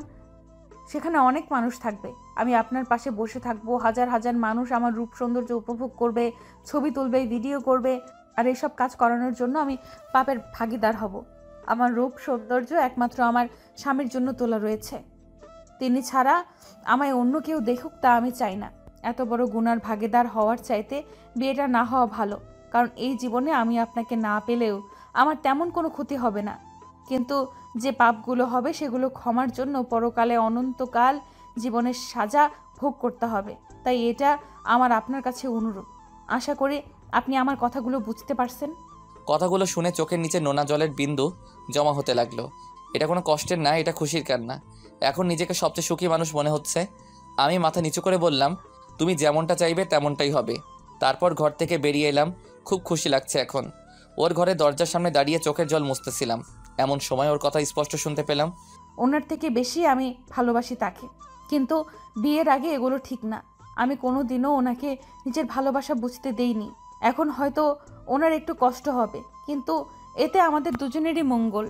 সেখানে অনেক মানুষ থাকবে। আমি আপনার পাশে বসে থাকবো, হাজার হাজার মানুষ আমার রূপ সৌন্দর্য উপভোগ করবে, ছবি তুলবে, ভিডিও করবে। আর এইসব কাজ করানোর জন্য আমি পাপের ভাগিদার হব। আমার রূপ সৌন্দর্য একমাত্র আমার স্বামীর জন্য তোলা রয়েছে। তিনি ছাড়া আমায় অন্য কেউ দেখুক তা আমি চাই না। এত বড় গুনার ভাগিদার হওয়ার চাইতে বিয়েটা না হওয়া ভালো, কারণ এই জীবনে আমি আপনাকে না পেলেও আমার তেমন কোনো ক্ষতি হবে না। কিন্তু যে পাপগুলো হবে সেগুলো ক্ষমার জন্য পরকালে অনন্তকাল জীবনের সাজা ভোগ করতে হবে। তাই এটা আমার আপনার কাছে অনুরোধ। আশা করি আপনি আমার কথাগুলো বুঝতে পারছেন। কথাগুলো শুনে চোখের নিচে নোনা জলের বিন্দু জমা হতে লাগলো। এটা কোনো কষ্টের না, এটা খুশির কান্না। এখন নিজেকে সবচেয়ে সুখী মানুষ মনে হচ্ছে। আমি মাথা নিচু করে বললাম, তুমি যেমনটা চাইবে তেমনটাই হবে। তারপর ঘর থেকে বেরিয়ে এলাম। খুব খুশি লাগছে এখন। ওর ঘরে দরজার সামনে দাঁড়িয়ে চোখের জল মুছতেছিলাম, এমন সময় ওর কথা স্পষ্ট শুনতে পেলাম। ওনার থেকে বেশি আমি ভালোবাসি তাকে, কিন্তু বিয়ের আগে এগুলো ঠিক না। আমি কোনো দিনও ওনাকে নিজের ভালোবাসা বুঝতে দেইনি। এখন হয়তো ওনার একটু কষ্ট হবে, কিন্তু এতে আমাদের দুজনেরই মঙ্গল।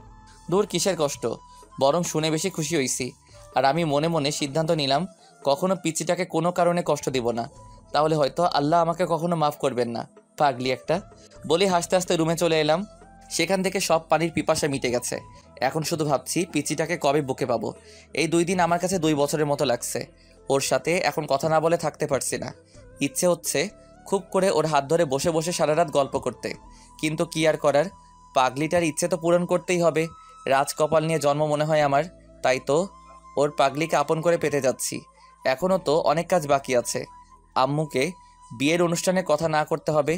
দূর, কিসের কষ্ট, বরং শুনে বেশি খুশি হইছি। আর আমি মনে মনে সিদ্ধান্ত নিলাম, কখনো পিচিটাকে কোনো কারণে কষ্ট দিব না, তাহলে হয়তো আল্লাহ আমাকে কখনো মাফ করবেন না। পাগলি একটা। বলি হাসতে হাসতে রুমে চলে এলাম। সেখান থেকে সব পানির পিপাসা মিটে গেছে। এখন শুধু ভাবছি পিচিটাকে কবে বুকে পাবো। এই 2 দিন আমার কাছে 2 বছরের মতো লাগছে। ওর সাথে এখন কথা না বলে থাকতে পারছি না। ইচ্ছে হচ্ছে খুব করে ওর হাত ধরে বসে বসে সারা রাত গল্প করতে, কিন্তু কি আর করার, পাগলিটার ইচ্ছে তো পূরণ করতেই হবে। রাজকপাল নিয়ে জন্ম মনে হয় আমার, তাই তো ওর পাগলিকে আপন করে পেতে যাচ্ছি। এখনও তো অনেক কাজ বাকি আছে। আম্মুকে বিয়ের অনুষ্ঠানে কথা না করতে হবে,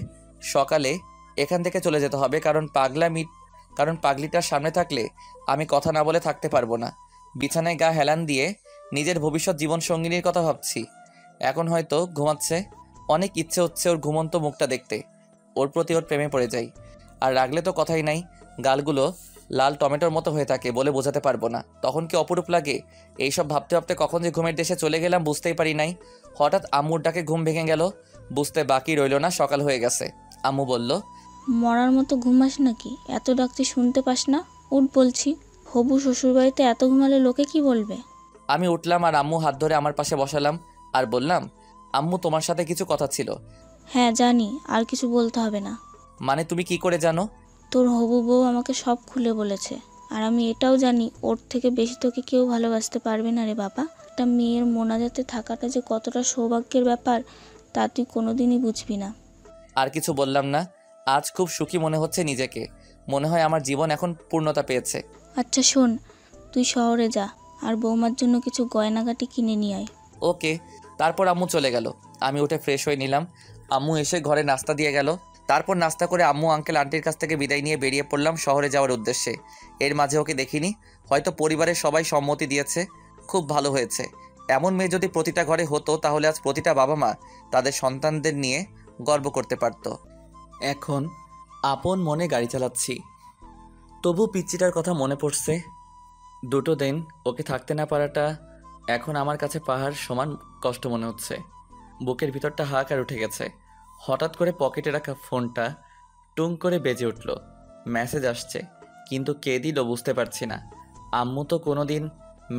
সকালে এখান থেকে চলে যেতে হবে, কারণ পাগলিটার সামনে থাকলে আমি কথা না বলে থাকতে পারবো না। বিছানায় গা হেলান দিয়ে নিজের ভবিষ্যৎ জীবন সঙ্গিনীর কথা ভাবছি। এখন হয়তো ঘুমাচ্ছে। অনেক ইচ্ছে হচ্ছে ওর ঘুমন্ত মুখটা দেখতে, ওর প্রতি ওর প্রেমে পড়ে যাই। আর রাগলে তো কথাই নাই, গালগুলো লাল টমেটোর মতো হয়ে থাকে, বলে বোঝাতে পারবো না। তখন কি অপরূপ লাগে। এইসব ভাবতে ভাবতে কখন যে ঘুমের দেশে চলে গেলাম বুঝতেই পারি নাই। হঠাৎ আম্মুর ডাকে ঘুম ভেঙে গেল। বুঝতে বাকি রইল না, সকাল হয়ে গেছে। আম্মু বলল, মরার মতো ঘুমাস নাকি? এত ডাকতে শুনতে পাস না? উঠ বলছি। হবু শ্বশুরবাড়িতে এত ঘুমালে লোকে কি বলবে? আমি উঠলাম আর আম্মু হাত ধরে আমার পাশে বসালাম আর বললাম, আম্মু তোমার সাথে কিছু কথা ছিল। হ্যাঁ জানি, আর কিছু বলতে হবে না। মানে তুমি কি করে জানো? তোর হবু বউ আমাকে সব খুলে বলেছে। আর আমি এটাও জানি ওর থেকে বেশি তোকে কেউ ভালোবাসতে পারবে না রে বাবা। একটা মেয়ের মোনাজাতে থাকাটা যে কতটা সৌভাগ্যের ব্যাপার তা তুই কোনোদিনই বুঝবি না। আর কিছু বললাম না। আজ খুব সুখী মনে হচ্ছে নিজেকে। মনে হয় আমার জীবন এখন পূর্ণতা পেয়েছে। আচ্ছা শোন, তুই শহরে যা আর বৌমার জন্য কিছু গয়নাগাটি কিনে নিয়ে আয়। ওকে। তারপর আম্মু চলে গেল। আমি উঠে ফ্রেশ হয়ে নিলাম। আম্মু এসে ঘরে নাস্তা দিয়ে গেল। তারপর নাস্তা করে আম্মু আঙ্কেল আন্টির কাছ থেকে বিদায় নিয়ে বেরিয়ে পড়লাম শহরে যাওয়ার উদ্দেশ্যে। এর মাঝে ওকে দেখিনি, হয়তো পরিবারের সবাই সম্মতি দিয়েছে। খুব ভালো হয়েছে। এমন মেয়ে যদি প্রতিটা ঘরে হতো তাহলে আজ প্রতিটা বাবা মা তাদের সন্তানদের নিয়ে গর্ব করতে পারত। এখন আপন মনে গাড়ি চালাচ্ছি, তবু পিচ্চিটার কথা মনে পড়ছে। দুটো দিন ওকে থাকতে না পারাটা এখন আমার কাছে পাহাড় সমান কষ্ট মনে হচ্ছে। বুকের ভিতরটা হাহাকার উঠে গেছে। হঠাৎ করে পকেটে রাখা ফোনটা টুং করে বেজে উঠল। মেসেজ আসছে, কিন্তু কে দিল বুঝতে পারছি না। আম্মু তো কোনো দিন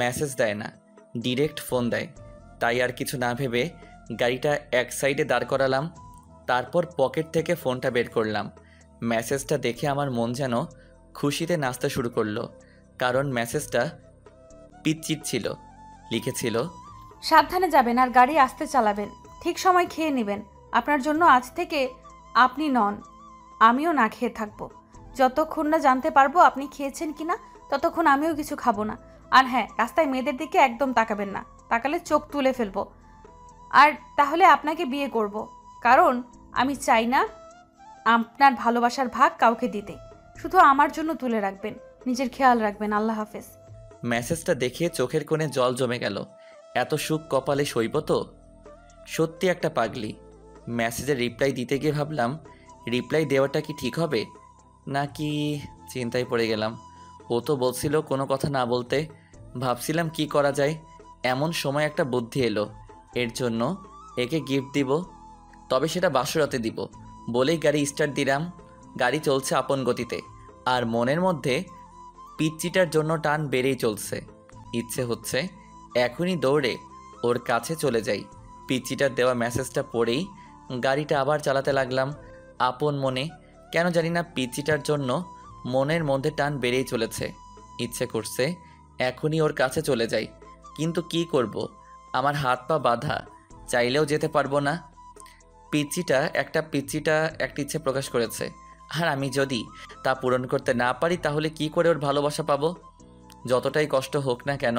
মেসেজ দেয় না, ডিরেক্ট ফোন দেয়। তাই আর কিছু না ভেবে গাড়িটা এক সাইডে দাঁড় করালাম। তারপর পকেট থেকে ফোনটা বের করলাম। মেসেজটা দেখে আমার মন যেন খুশিতে নাচতে শুরু করলো, কারণ মেসেজটা পিচ্চির ছিল। লিখেছিল, সাবধানে যাবেন আর গাড়ি আস্তে চালাবেন, ঠিক সময় খেয়ে নেবেন। আপনার জন্য আজ থেকে আপনি নন, আমিও না খেয়ে থাকবো। যতক্ষণ না জানতে পারবো আপনি খেয়েছেন কিনা ততক্ষণ আমিও কিছু খাবো না। আর হ্যাঁ, রাস্তায় মেয়েদের দিকে একদম তাকাবেন না, তাকালে চোখ তুলে ফেলবো। আর তাহলে আপনাকে বিয়ে করব, কারণ আমি চাই না আপনার ভালোবাসার ভাগ কাউকে দিতে। শুধু আমার জন্য তুলে রাখবেন, নিজের খেয়াল রাখবেন। আল্লাহ হাফেজ। মেসেজটা দেখে চোখের কোণে জল জমে গেল। এত সুখ কপালে সইব তো? সত্যি একটা পাগলি। মেসেজের রিপ্লাই দিতে গিয়ে ভাবলাম, রিপ্লাই দেওয়াটা কি ঠিক হবে নাকি? চিন্তায় পড়ে গেলাম। ও তো বলছিল কোনো কথা না বলতে। ভাবছিলাম কি করা যায়। এমন সময় একটা বুদ্ধি এলো, এর জন্য একে গিফট দিব, তবে সেটা বাসরাতে দিব বলেই গাড়ি স্টার্ট দিলাম। গাড়ি চলছে আপন গতিতে, আর মনের মধ্যে পিচ্চিটার জন্য টান বেড়েই চলছে। ইচ্ছে হচ্ছে এখনই দৌড়ে ওর কাছে চলে যাই। পিচ্চিটার দেওয়া মেসেজটা পড়েই গাড়িটা আবার চালাতে লাগলাম আপন মনে। কেন জানি না পিচ্চিটার জন্য মনের মধ্যে টান বেড়েই চলেছে। ইচ্ছে করছে এখনই ওর কাছে চলে যাই, কিন্তু কি করব? আমার হাত পা বাঁধা, চাইলেও যেতে পারবো না। পিচ্চিটা একটা ইচ্ছে প্রকাশ করেছে, আর আমি যদি তা পূরণ করতে না পারি তাহলে কি করে ওর ভালোবাসা পাবো? যতটাই কষ্ট হোক না কেন,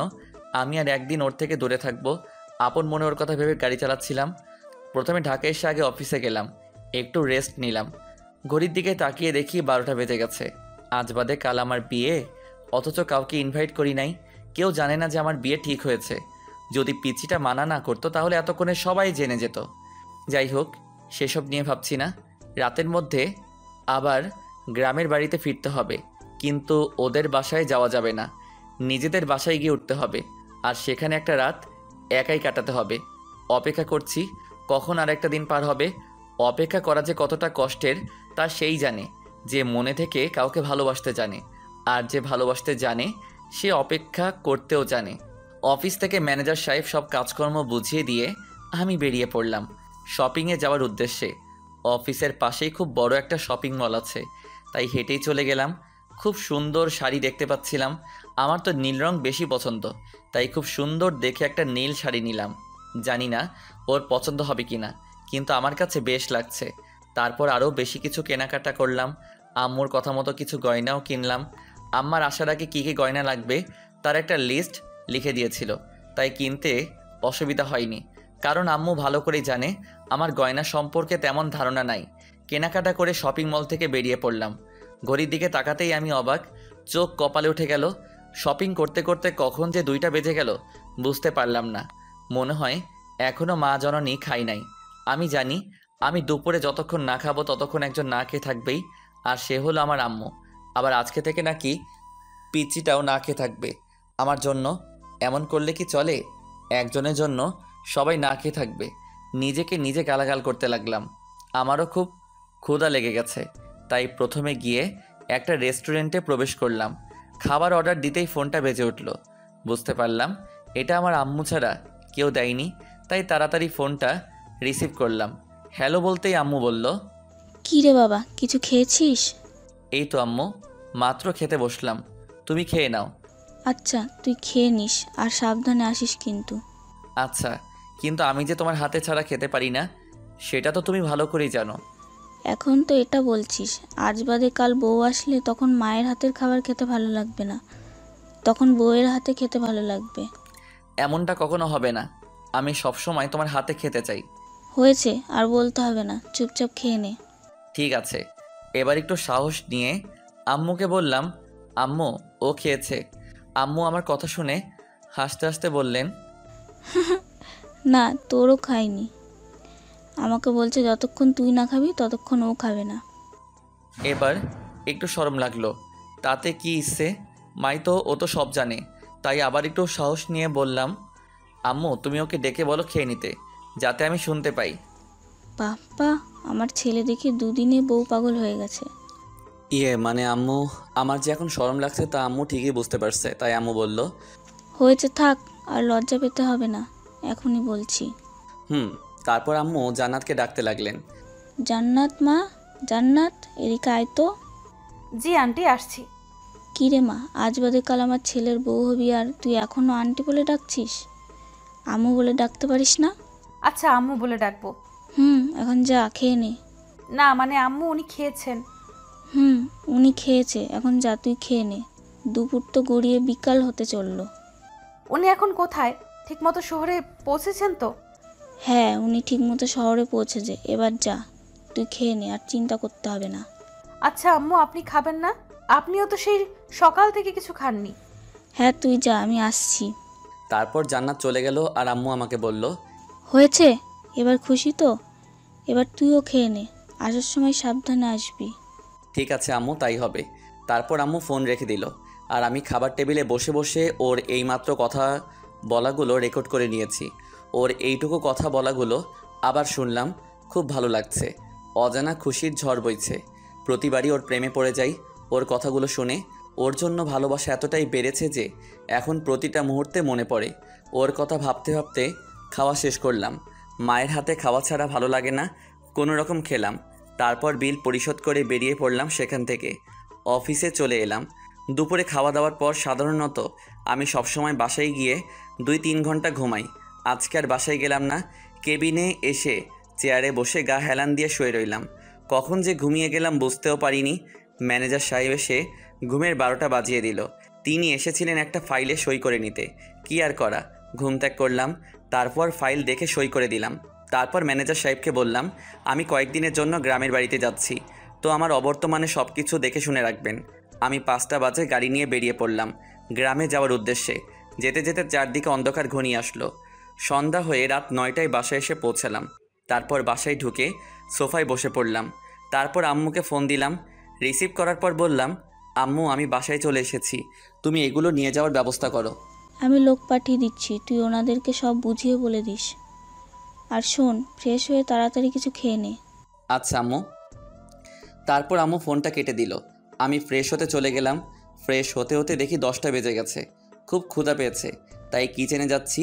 আমি আর একদিন ওর থেকে দূরে থাকবো। আপন মনে ওর কথা ভেবে গাড়ি চালাচ্ছিলাম। প্রথমে ঢাকা এসে আগে অফিসে গেলাম, একটু রেস্ট নিলাম। ঘড়ির দিকে তাকিয়ে দেখি 12টা বেজে গেছে। আজ বাদে কাল আমার বিয়ে, অথচ কাউকে ইনভাইট করি নাই। কেউ জানে না যে আমার বিয়ে ঠিক হয়েছে। যদি পিচ্চিটা মানা না করতো তাহলে এতক্ষণে সবাই জেনে যেত। যাই হোক, সেসব নিয়ে ভাবছি না। রাতের মধ্যে আবার গ্রামের বাড়িতে ফিরতে হবে, কিন্তু ওদের বাসায় যাওয়া যাবে না। নিজেদের বাসায় গিয়ে উঠতে হবে, আর সেখানে একটা রাত একাই কাটাতে হবে। অপেক্ষা করছি কখন আর একটা দিন পার হবে। অপেক্ষা করা যে কতটা কষ্টের তা সেই জানে যে মনে থেকে কাউকে ভালোবাসতে জানে, আর যে ভালোবাসতে জানে সে অপেক্ষা করতেও জানে। অফিস থেকে ম্যানেজার সাহেব সব কাজকর্ম বুঝিয়ে দিয়ে আমি বেরিয়ে পড়লাম শপিংয়ে যাওয়ার উদ্দেশ্যে। অফিসের পাশেই খুব বড় একটা শপিং মল আছে, তাই হেঁটেই চলে গেলাম। খুব সুন্দর শাড়ি দেখতে পাচ্ছিলাম। আমার তো নীল রং বেশি পছন্দ, তাই খুব সুন্দর দেখে একটা নীল শাড়ি নিলাম। জানি না ওর পছন্দ হবে কি না, কিন্তু আমার কাছে বেশ লাগছে। তারপর আরও বেশি কিছু কেনাকাটা করলাম। আম্মুর কথা মতো কিছু গয়নাও কিনলাম। আম্মার আসার আগে কী কী গয়না লাগবে তার একটা লিস্ট লিখে দিয়েছিল, তাই কিনতে অসুবিধা হয়নি। কারণ আম্মু ভালো করেই জানে আমার গয়না সম্পর্কে তেমন ধারণা নাই। কেনাকাটা করে শপিং মল থেকে বেরিয়ে পড়লাম। ঘড়ির দিকে তাকাতেই আমি অবাক, চোখ কপালে উঠে গেল। শপিং করতে করতে কখন যে 2টা বেজে গেল বুঝতে পারলাম না। মনে হয় এখনও মা জননী খাই নাই। আমি জানি আমি দুপুরে যতক্ষণ না খাবো ততক্ষণ একজন না খেয়ে থাকবেই, আর সে হলো আমার আম্মু। আবার আজকে থেকে নাকি পিচ্চিটাও না খেয়ে থাকবে আমার জন্য। এমন করলে কি চলে? একজনের জন্য সবাই না খেয়ে থাকবে। নিজেকে নিজে গালাগাল করতে লাগলাম। আমারও খুব ক্ষুধা লেগে গেছে, তাই প্রথমে গিয়ে একটা রেস্টুরেন্টে প্রবেশ করলাম। খাবার অর্ডার দিতেই ফোনটা বেজে উঠল। বুঝতে পারলাম এটা আমার আম্মু ছাড়া কেউ দেয়নি, তাই তাড়াতাড়ি ফোনটা রিসিভ করলাম। হ্যালো বলতেই আম্মু বলল, কী রে বাবা, কিছু খেয়েছিস? এই তো আম্মু, মাত্র খেতে বসলাম, তুমি খেয়ে নাও। আচ্ছা, তুই খেয়ে নিস আর সাবধানে আসিস কিন্তু। আচ্ছা, কিন্তু আমি যে তোমার হাতে ছাড়া খেতে পারি না সেটা তো তুমি ভালো করেই জানো। এখন তো এটা বলছিস, আজ বাদে কাল বউ আসলে তখন মায়ের হাতের খাবার খেতে ভালো লাগবে না, তখন বউয়ের হাতে খেতে ভালো লাগবে। এমনটা কখনো হবে না। আমি সবসময় তোমার হাতে খেতে চাই। হয়েছে, আর বলতে হবে না, চুপচাপ খেয়ে নে। ঠিক আছে। এবার একটু সাহস নিয়ে আম্মুকে বললাম, আম্মু ও খেয়েছে। আম্মু আমার কথা শুনে হাসতে হাসতে বললেন, না, তোরও খাইনি। আমাকে বলছে যতক্ষণ তুই না খাবি ততক্ষণ ও খাবে না। এবার একটু শরম লাগলো। তাতে কি ইচ্ছে, মাই তো ও তো সব জানে। তাই আবার একটু সাহস নিয়ে বললাম, আম্মু তুমি ওকে ডেকে বলো খেয়ে নিতে, যাতে আমি শুনতে পাই। বাপ্পা, আমার ছেলে দেখি দুদিনে বউ পাগল হয়ে গেছে। মানে আম্মু, আমার যে এখন শরম লাগছে তা আম্মু ঠিকই বুঝতে পারছে। তাই আম্মু বলল, হয়েছে, থাক, আর লজ্জা পেতে হবে না, এখনই বলছি। তারপর আম্মু জান্নাতকে ডাকতে লাগলেন। জান্নাত মা, জান্নাত, এদিকে আয় তো। জি আন্টি, আসছি। কী রে মা, আজ বাদে কাল আমার ছেলের বউ হবি আর তুই এখনও আন্টি বলে ডাকছিস? আম্মু বলে ডাকতে পারিস না? আচ্ছা, আম্মু বলে ডাকবো। এখন যা খেয়ে নে। না মানে আম্মু, উনি খেয়েছেন। উনি খেয়েছে, এখন যা তুই খেয়ে নে। দুপুর তো গড়িয়ে বিকাল হতে চললো। উনি এখন কোথায়? ঠিকমতো শহরে পৌঁছেছেন তো? হ্যাঁ, উনি ঠিকমতো শহরে পৌঁছেছে। এবার যা, তুই খেয়ে নে, আর চিন্তা করতে হবে না। আচ্ছা আম্মু, আপনি খাবেন না? আপনিও তো সেই সকাল থেকে কিছু খাননি। হ্যাঁ, তুই যা, আমি আসছি। তারপর জান্নাত চলে গেল আর আম্মু আমাকে বলল, হয়েছে, এবার খুশি তো? এবার তুইও খেয়ে নে, আসার সময় সাবধানে আসবি। ঠিক আছে আম্মু, তাই হবে। তারপর আম্মু ফোন রেখে দিল আর আমি খাবার টেবিলে বসে বসে ওর এইমাত্র কথা বলাগুলো রেকর্ড করে নিয়েছি। ওর এইটুকু কথা বলাগুলো আবার শুনলাম। খুব ভালো লাগছে। অজানা খুশির ঝড় বইছে। প্রতিবারই ওর প্রেমে পড়ে যাই ওর কথাগুলো শুনে। ওর জন্য ভালোবাসা এতটাই বেড়েছে যে এখন প্রতিটা মুহূর্তে মনে পড়ে। ওর কথা ভাবতে ভাবতে খাওয়া শেষ করলাম। মায়ের হাতে খাওয়া ছাড়া ভালো লাগে না। কোনো রকম খেলাম। তারপর বিল পরিশোধ করে বেরিয়ে পড়লাম সেখান থেকে। অফিসে চলে এলাম। দুপুরে খাওয়া দাওয়ার পর সাধারণত আমি সবসময় বাসায় গিয়ে 2-3 ঘন্টা ঘুমাই। আজকে আর বাসায় গেলাম না। কেবিনে এসে চেয়ারে বসে গা হেলান দিয়ে শুয়ে রইলাম। কখন যে ঘুমিয়ে গেলাম বুঝতেও পারিনি। ম্যানেজার সাহেব এসে ঘুমের 12টা বাজিয়ে দিল। তিনি এসেছিলেন একটা ফাইলে সই করে নিতে। কি আর করা, ঘুম ত্যাগ করলাম। তারপর ফাইল দেখে সই করে দিলাম। তারপর ম্যানেজার সাহেবকে বললাম, আমি কয়েকদিনের জন্য গ্রামের বাড়িতে যাচ্ছি, তো আমার অবর্তমানে সব কিছু দেখে শুনে রাখবেন। আমি 5টা বাজে গাড়ি নিয়ে বেরিয়ে পড়লাম গ্রামে যাওয়ার উদ্দেশ্যে। যেতে যেতে চারদিকে অন্ধকার ঘনিয়ে আসলো। সন্ধ্যা হয়ে রাত 9টায় বাসায় এসে পৌঁছালাম। তারপর বাসায় ঢুকে সোফায় বসে পড়লাম। তারপর আম্মুকে ফোন দিলাম। রিসিভ করার পর বললাম, আম্মু আমি বাসায় চলে এসেছি, তুমি এগুলো নিয়ে যাওয়ার ব্যবস্থা করো। আমি লোক পাঠিয়ে দিচ্ছি, তুই ওনাদেরকে সব বুঝিয়ে বলে দিস। আর শোন, ফ্রেশ হয়ে তাড়াতাড়ি কিছু খেয়ে নে। আচ্ছা আম্মু। তারপর আম্মু ফোনটা কেটে দিল। আমি ফ্রেশ হতে চলে গেলাম। ফ্রেশ হতে হতে দেখি 10টা বেজে গেছে। খুব ক্ষুধা পেয়েছে, তাই কিচেনে যাচ্ছি।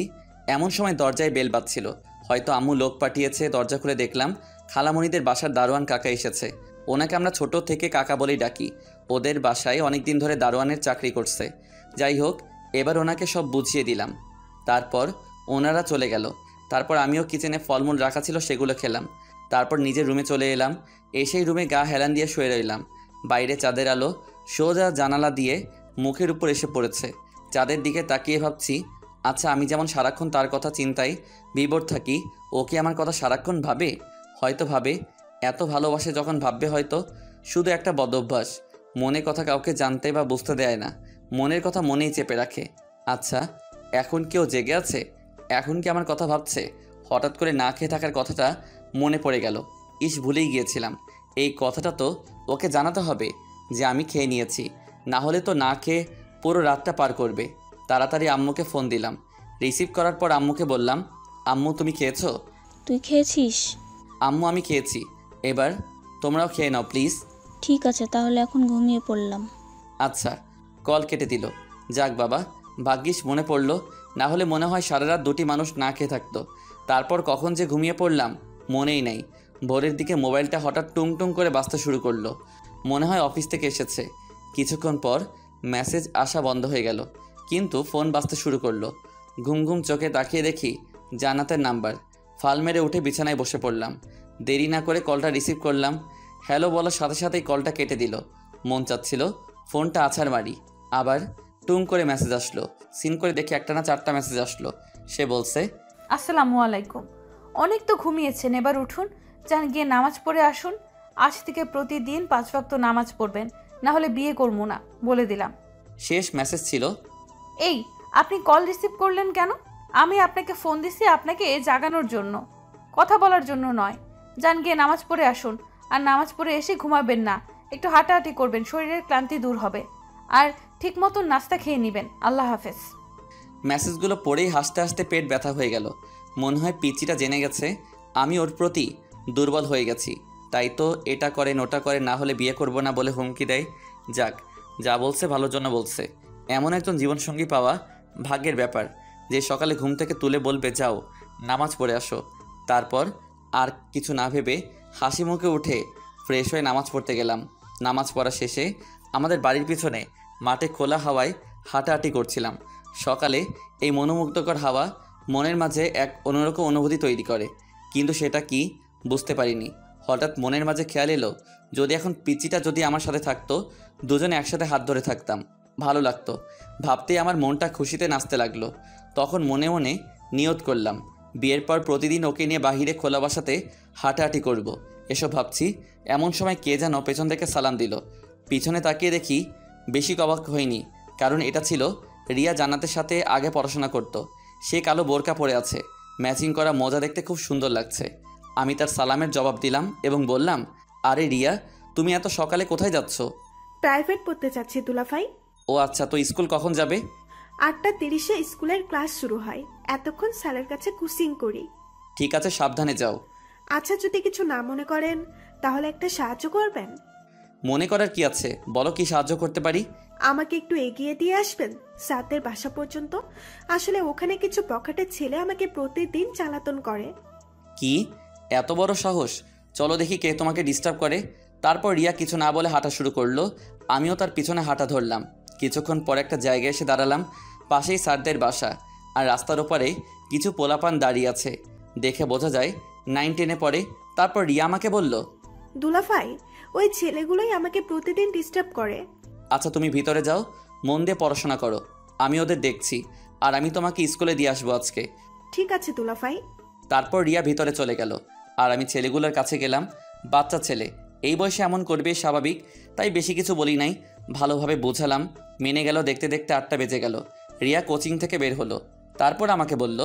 এমন সময় দরজায় বেল বাজছিল। হয়তো আম্মু লোক পাঠিয়েছে। দরজা খুলে দেখলাম খালামণিদের বাসার দারোয়ান কাকা এসেছে। ওনাকে আমরা ছোট থেকে কাকা বলেই ডাকি। ওদের বাসায় অনেক দিন ধরে দারোয়ানের চাকরি করছে। যাই হোক, এবার ওনাকে সব বুঝিয়ে দিলাম। তারপর ওনারা চলে গেল। তারপর আমিও কিচেনে ফলমূল রাখা ছিল, সেগুলো খেলাম। তারপর নিজের রুমে চলে এলাম। এসেই রুমে গা হেলান দিয়ে শুয়ে রইলাম। বাইরে চাঁদের আলো সোজা জানালা দিয়ে মুখের উপর এসে পড়েছে। চাঁদের দিকে তাকিয়ে ভাবছি, আচ্ছা আমি যেমন সারাক্ষণ তার কথা চিন্তায় বিভোর থাকি, ও কি আমার কথা সারাক্ষণ ভাবে? হয়তো ভাবে। এত ভালোবাসে যখন ভাববে হয়তো। শুধু একটা বদ অভ্যাস, মনে কথা কাউকে জানতে বা বুঝতে দেয় না। মনের কথা মনেই চেপে রাখে। আচ্ছা, এখন কেউ জেগে আছে? এখন কি আমার কথা ভাবছে? হঠাৎ করে না খেয়ে থাকার কথাটা মনে পড়ে গেল। ভুলেই গিয়েছিলাম। এই কথাটা তো ওকে জানাতে হবে যে আমি খেয়ে নিয়েছি, না হলে তো না খেয়ে পুরো রাতটা পার করবে। তাড়াতাড়ি আম্মুকে ফোন দিলাম। রিসিভ করার পর আম্মুকে বললাম, আম্মু তুমি খেয়েছো? তুই খেয়েছিস? আম্মু আমি খেয়েছি। এবার তোমরাও খেয়ে নাও প্লিজ। ঠিক আছে, তাহলে এখন ঘুমিয়ে পড়লাম। আচ্ছা। কল কেটে দিল। যাক বাবা, ভাগ্যিস মনে পড়লো, না হলে মনে হয় সারা রাত 2টি মানুষ না খেয়ে থাকতো। তারপর কখন যে ঘুমিয়ে পড়লাম মনেই নেই। ভোরের দিকে মোবাইলটা হঠাৎ টুং টুং করে বাজতে শুরু করলো। মনে হয় অফিস থেকে এসেছে। কিছুক্ষণ পর মেসেজ আসা বন্ধ হয়ে গেল, কিন্তু ফোন বাজতে শুরু করলো। ঘুম ঘুম চোখে তাকিয়ে দেখি জান্নাতের নাম্বার। ফাল মেরে উঠে বিছানায় বসে পড়লাম। দেরি না করে কলটা রিসিভ করলাম। হ্যালো বলার সাথে সাথেই কলটা কেটে দিল। মন চাচ্ছিল ফোনটা আছাড় মারি। আবার টুং করে মেসেজ আসলো। সিন করে দেখি একটা না 4টা মেসেজ আসলো। সে বলছে, আসসালামু আলাইকুম। অনেক তো ঘুমিয়েছেন, এবার উঠুন, যান গিয়ে নামাজ পড়ে আসুন। আজ থেকে প্রতিদিন 5 ওয়াক্ত নামাজ পড়বেন, না হলে বিয়ে করবো না, বলে দিলাম। শেষ মেসেজ ছিল। এই, আপনি কল রিসিভ করলেন কেন? আমি আপনাকে ফোন দিছি আপনাকে জাগানোর জন্য, কথা বলার জন্য নয়। যান গিয়ে নামাজ পড়ে আসুন, আর নামাজ পড়ে এসে ঘুমাবেন না, একটু হাঁটাহাঁটি করবেন, শরীরের ক্লান্তি দূর হবে। আর ঠিক মতন নাস্তা খেয়ে নেবেন। আল্লাহ হাফেজ। মেসেজগুলো পড়েই হাসতে হাসতে পেট ব্যথা হয়ে গেল। মনে হয় পিচিটা জেনে গেছে আমি ওর প্রতি দুর্বল হয়ে গেছি, তাই তো এটা করেন ওটা করেন, না হলে বিয়ে করব না বলে হুমকি দেয়। যাক, যা বলছে ভালোর জন্য বলছে। এমন একজন জীবনসঙ্গী পাওয়া ভাগ্যের ব্যাপার, যে সকালে ঘুম থেকে তুলে বলবে যাও নামাজ পড়ে আসো। তারপর আর কিছু না ভেবে হাসি মুখে উঠে ফ্রেশ হয়ে নামাজ পড়তে গেলাম। নামাজ পড়া শেষে আমাদের বাড়ির পিছনে মাঠে খোলা হাওয়ায় হাঁটাহাঁটি করছিলাম। সকালে এই মনোমুগ্ধকর হাওয়া মনের মাঝে এক অন্যরকম অনুভূতি তৈরি করে, কিন্তু সেটা কি বুঝতে পারিনি। হঠাৎ মনের মাঝে খেয়াল এলো, যদি এখন পিচিটা যদি আমার সাথে থাকতো, দুজনে একসাথে হাত ধরে থাকতাম, ভালো লাগতো। ভাবতেই আমার মনটা খুশিতে নাচতে লাগলো। তখন মনে মনে নিয়ত করলাম, বিয়ের পর প্রতিদিন ওকে নিয়ে বাহিরে খোলা বাসাতে হাঁটাহাঁটি করব। এসব ভাবছি, এমন সময় কে যেন পেছন থেকে সালাম দিল। পিছনে তাকিয়ে দেখি বেশি অবাক হয়নি, কারণ এটা ছিল রিয়া। জান্নাতের সাথে আগে পড়াশোনা করত। সে কালো বোরকা পরে আছে, ম্যাচিং করা মোজা দেখতে খুব সুন্দর লাগছে। আমি তার সালামের জবাব দিলাম এবং বললাম, আরে রিয়া, তুমি এত সকালে কোথায় যাচ্ছ? প্রাইভেট পড়তে চাচ্ছি দুলাভাই। ও আচ্ছা, তো স্কুল কখন যাবে? 8:30-এ স্কুলের ক্লাস শুরু হয়, এতক্ষণ স্যারের কাছে কোচিং করি। ঠিক আছে, সাবধানে যাও। আচ্ছা, যদি কিছু না মনে করেন তাহলে একটা সাহায্য করবেন। মনে করার কি আছে, বলো কি সাহায্য করতে পারি। আমাকে একটু এগিয়ে দিয়ে আসবেন স্যারদের বাসা পর্যন্ত। আসলে ওখানে কিছু পকেটের ছেলে আমাকে প্রতিদিন চালাতন করে। কি এত বড় সাহস? চলো দেখি কে তোমাকে ডিস্টার্ব করে। তারপর রিয়া কিছু না বলে হাঁটা শুরু করলো। আমিও তার পিছনে হাঁটা ধরলাম। কিছুক্ষণ পর একটা জায়গায় এসে দাঁড়ালাম। পাশেই স্যারদের বাসা, আর রাস্তার ওপারে কিছু পোলাপান দাঁড়িয়ে আছে, দেখে বোঝা যায় 9-10-এ পড়ে। তারপর রিয়া আমাকে বলল, দুলাভাই, ওই ছেলেগুলোই আমাকে প্রতিদিন ডিস্টার্ব করে। আচ্ছা তুমি ভিতরে যাও, মন দিয়ে পড়াশোনা করো, আমি ওদের দেখছি, আর আমি তোমাকে স্কুলে দিয়ে আসবো আজকে। ঠিক আছে দুলাভাই। তারপর রিয়া ভিতরে চলে গেল, আর আমি ছেলেগুলোর কাছে গেলাম। বাচ্চা ছেলে, এই বয়সে এমন করবে স্বাভাবিক, তাই বেশি কিছু বলি নাই, ভালোভাবে বোঝালাম। মেনে গেল। দেখতে দেখতে 8টা বেজে গেল। রিয়া কোচিং থেকে বের হলো। তারপর আমাকে বলল,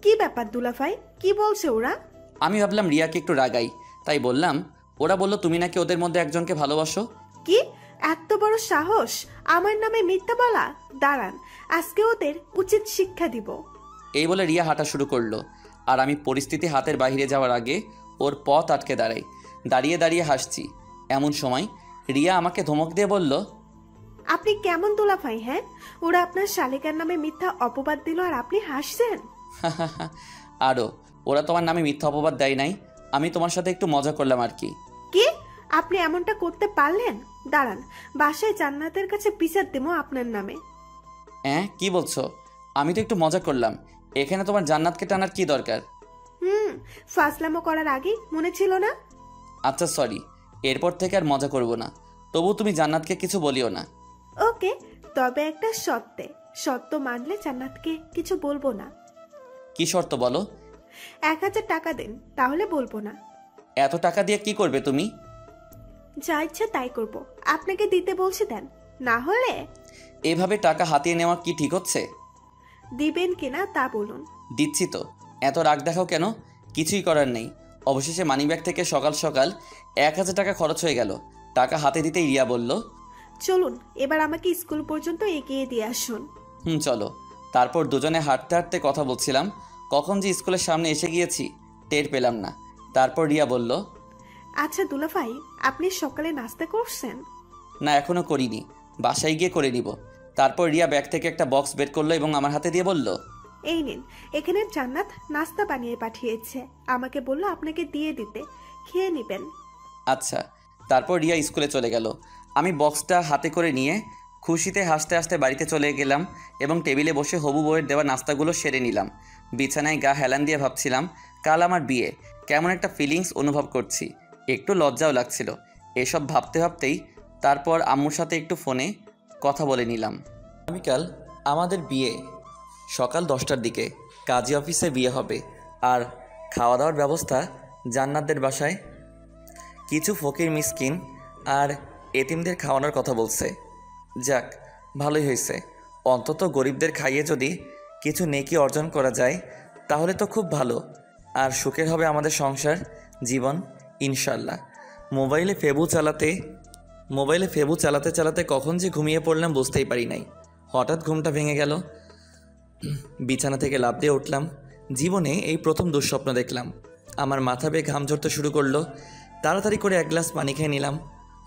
কি ব্যাপার দুলাভাই, কি বলছে ওরা? আমি ভাবলাম রিয়াকে একটু রাগাই, তাই বললাম, ওরা বলল তুমি নাকি ওদের মধ্যে একজনকে ভালোবাসো। কি এত বড় সাহস আমার নামে মিথ্যা বলা! দাঁড়ান, আজকে ওদের উচিত শিক্ষা দিব। এই বলে রিয়া হাঁটা শুরু করলো, আর আমি পরিস্থিতি হাতের বাইরে যাওয়ার আগে ওর পথ আটকে দাঁড়াই। দাঁড়িয়ে দাঁড়িয়ে হাসছি। এমন সময় রিয়া আমাকে ধমক দিয়ে বলল, আপনি কেমন দুলাভাই? হ্যাঁ, ওরা আপনার শালিকার নামে মিথ্যা অপবাদ দিল আর আপনি হাসছেন। আরও ওরা তোমার নামে মিথ্যা অপবাদ দেয় নাই, আমি তোমার সাথে একটু মজা করলাম আর কি। কি আপনি এমনটা করতে পারলেন? দাঁড়ান, বাসায় জান্নাতের কাছে বিচার দেবো আপনার নামে। কি বলছো? আমি তো একটু মজা করলাম, এখানে তোমার জান্নাতকে টানার কি দরকার? ফাজলামো করার আগেই মনে ছিল না? আচ্ছা সরি, এরপর থেকে আর মজা করব না। তবু তুমি জান্নাতকে কিছু বলিও না। ওকে, তবে একটা শর্তে। শর্ত মানলে জান্নাতকে কিছু বলবো না। কি শর্ত বলো? 1000 টাকা দেন, তাহলে বলবো না। এত টাকা দিয়ে কি করবে তুমি? যা ইচ্ছা তাই করব, আপনাকে দিতে বলছি দেন, না হলে। এভাবে টাকা হাতিয়ে নেওয়া কি ঠিক হচ্ছে? দিবেন কিনা তা বলুন। দিচ্ছি তো, এত রাগ দেখাও কেন? কিছুই করার নেই। অবশেষে মানিব্যাগ থেকে সকাল সকাল 1000 টাকা খরচ হয়ে গেল। টাকা হাতে দিতেই রিয়া বলল, চলুন এবার আমাকে স্কুল পর্যন্ত এগিয়ে দিয়ে আসুন। চলো। তারপর দুজনে হাঁটতে হাঁটতে কথা বলছিলাম। কখন যে স্কুলের সামনে এসে গিয়েছি টের পেলাম না। তারপর রিয়া বলল, আচ্ছা দুলাভাই, আপনি সকালে নাস্তা করছেন? না এখনো করিনি, বাসায় গিয়ে করে নিব। তারপর রিয়া ব্যাগ থেকে একটা বক্স বের করলো এবং আমার হাতে দিয়ে বলল, এই নিন, এখানে জান্নাত নাস্তা বানিয়ে পাঠিয়েছে, আমাকে বলল আপনাকে দিয়ে দিতে, খেয়ে নেবেন। আচ্ছা। তারপর রিয়া স্কুলে চলে গেল। আমি বক্সটা হাতে করে নিয়ে খুশিতে হাসতে হাসতে বাড়িতে চলে গেলাম এবং টেবিলে বসে হবু বউয়ের দেওয়া নাস্তাগুলো সেরে নিলাম। বিছানায় গা হেলান দিয়ে ভাবছিলাম, কাল আমার বিয়ে, কেমন একটা ফিলিংস অনুভব করছি, একটু লজ্জাও লাগছিল। এসব ভাবতে ভাবতেই তারপর আম্মুর সাথে একটু ফোনে কথা বলে নিলাম। আগামীকাল আমাদের বিয়ে, সকাল 10টার দিকে। কাজী অফিসে বিয়ে হবে, আর খাওয়া দাওয়ার ব্যবস্থা জান্নাতদের বাসায়। কিছু ফকির মিসকিন আর এতিমদের খাওয়ানোর কথা বলছে। যাক, ভালোই হয়েছে। অন্তত গরিবদের খাইয়ে যদি কিছু নেকি অর্জন করা যায় তাহলে তো খুব ভালো, আর সুখের হবে আমাদের সংসার জীবন ইনশাল্লাহ। মোবাইলে ফেবু চালাতে চালাতে কখন যে ঘুমিয়ে পড়লাম বুঝতেই পারি নাই। হঠাৎ ঘুমটা ভেঙে গেল। বিছানা থেকে লাফ দিয়ে উঠলাম। জীবনে এই প্রথম দুঃস্বপ্ন দেখলাম। আমার মাথা বেয়ে ঘাম ঝরতে শুরু করলো। তাড়াতাড়ি করে 1 গ্লাস পানি খেয়ে নিলাম।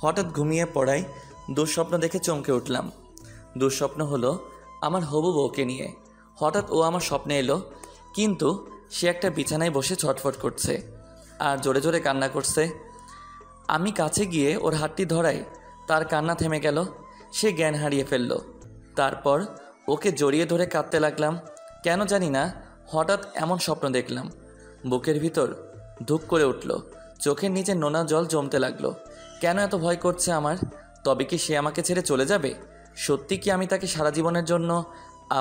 হঠাৎ ঘুমিয়ে পড়ায় দুঃস্বপ্ন দেখে চমকে উঠলাম। দুঃস্বপ্ন হলো আমার হবু বউকে নিয়ে। হঠাৎ ও আমার স্বপ্নে এলো, কিন্তু সে একটা বিছানায় বসে ছটফট করছে আর জোরে জোরে কান্না করছে। আমি কাছে গিয়ে ওর হাতটি ধরাই, তার কান্না থেমে গেল। সে জ্ঞান হারিয়ে ফেলল। তারপর ওকে জড়িয়ে ধরে কাঁদতে লাগলাম। কেন জানি না হঠাৎ এমন স্বপ্ন দেখলাম। বুকের ভিতর ধুক করে উঠল, চোখের নিচে নোনা জল জমতে লাগলো। কেন এত ভয় করছে আমার? তবে কি সে আমাকে ছেড়ে চলে যাবে? সত্যি কি আমি তাকে সারা জীবনের জন্য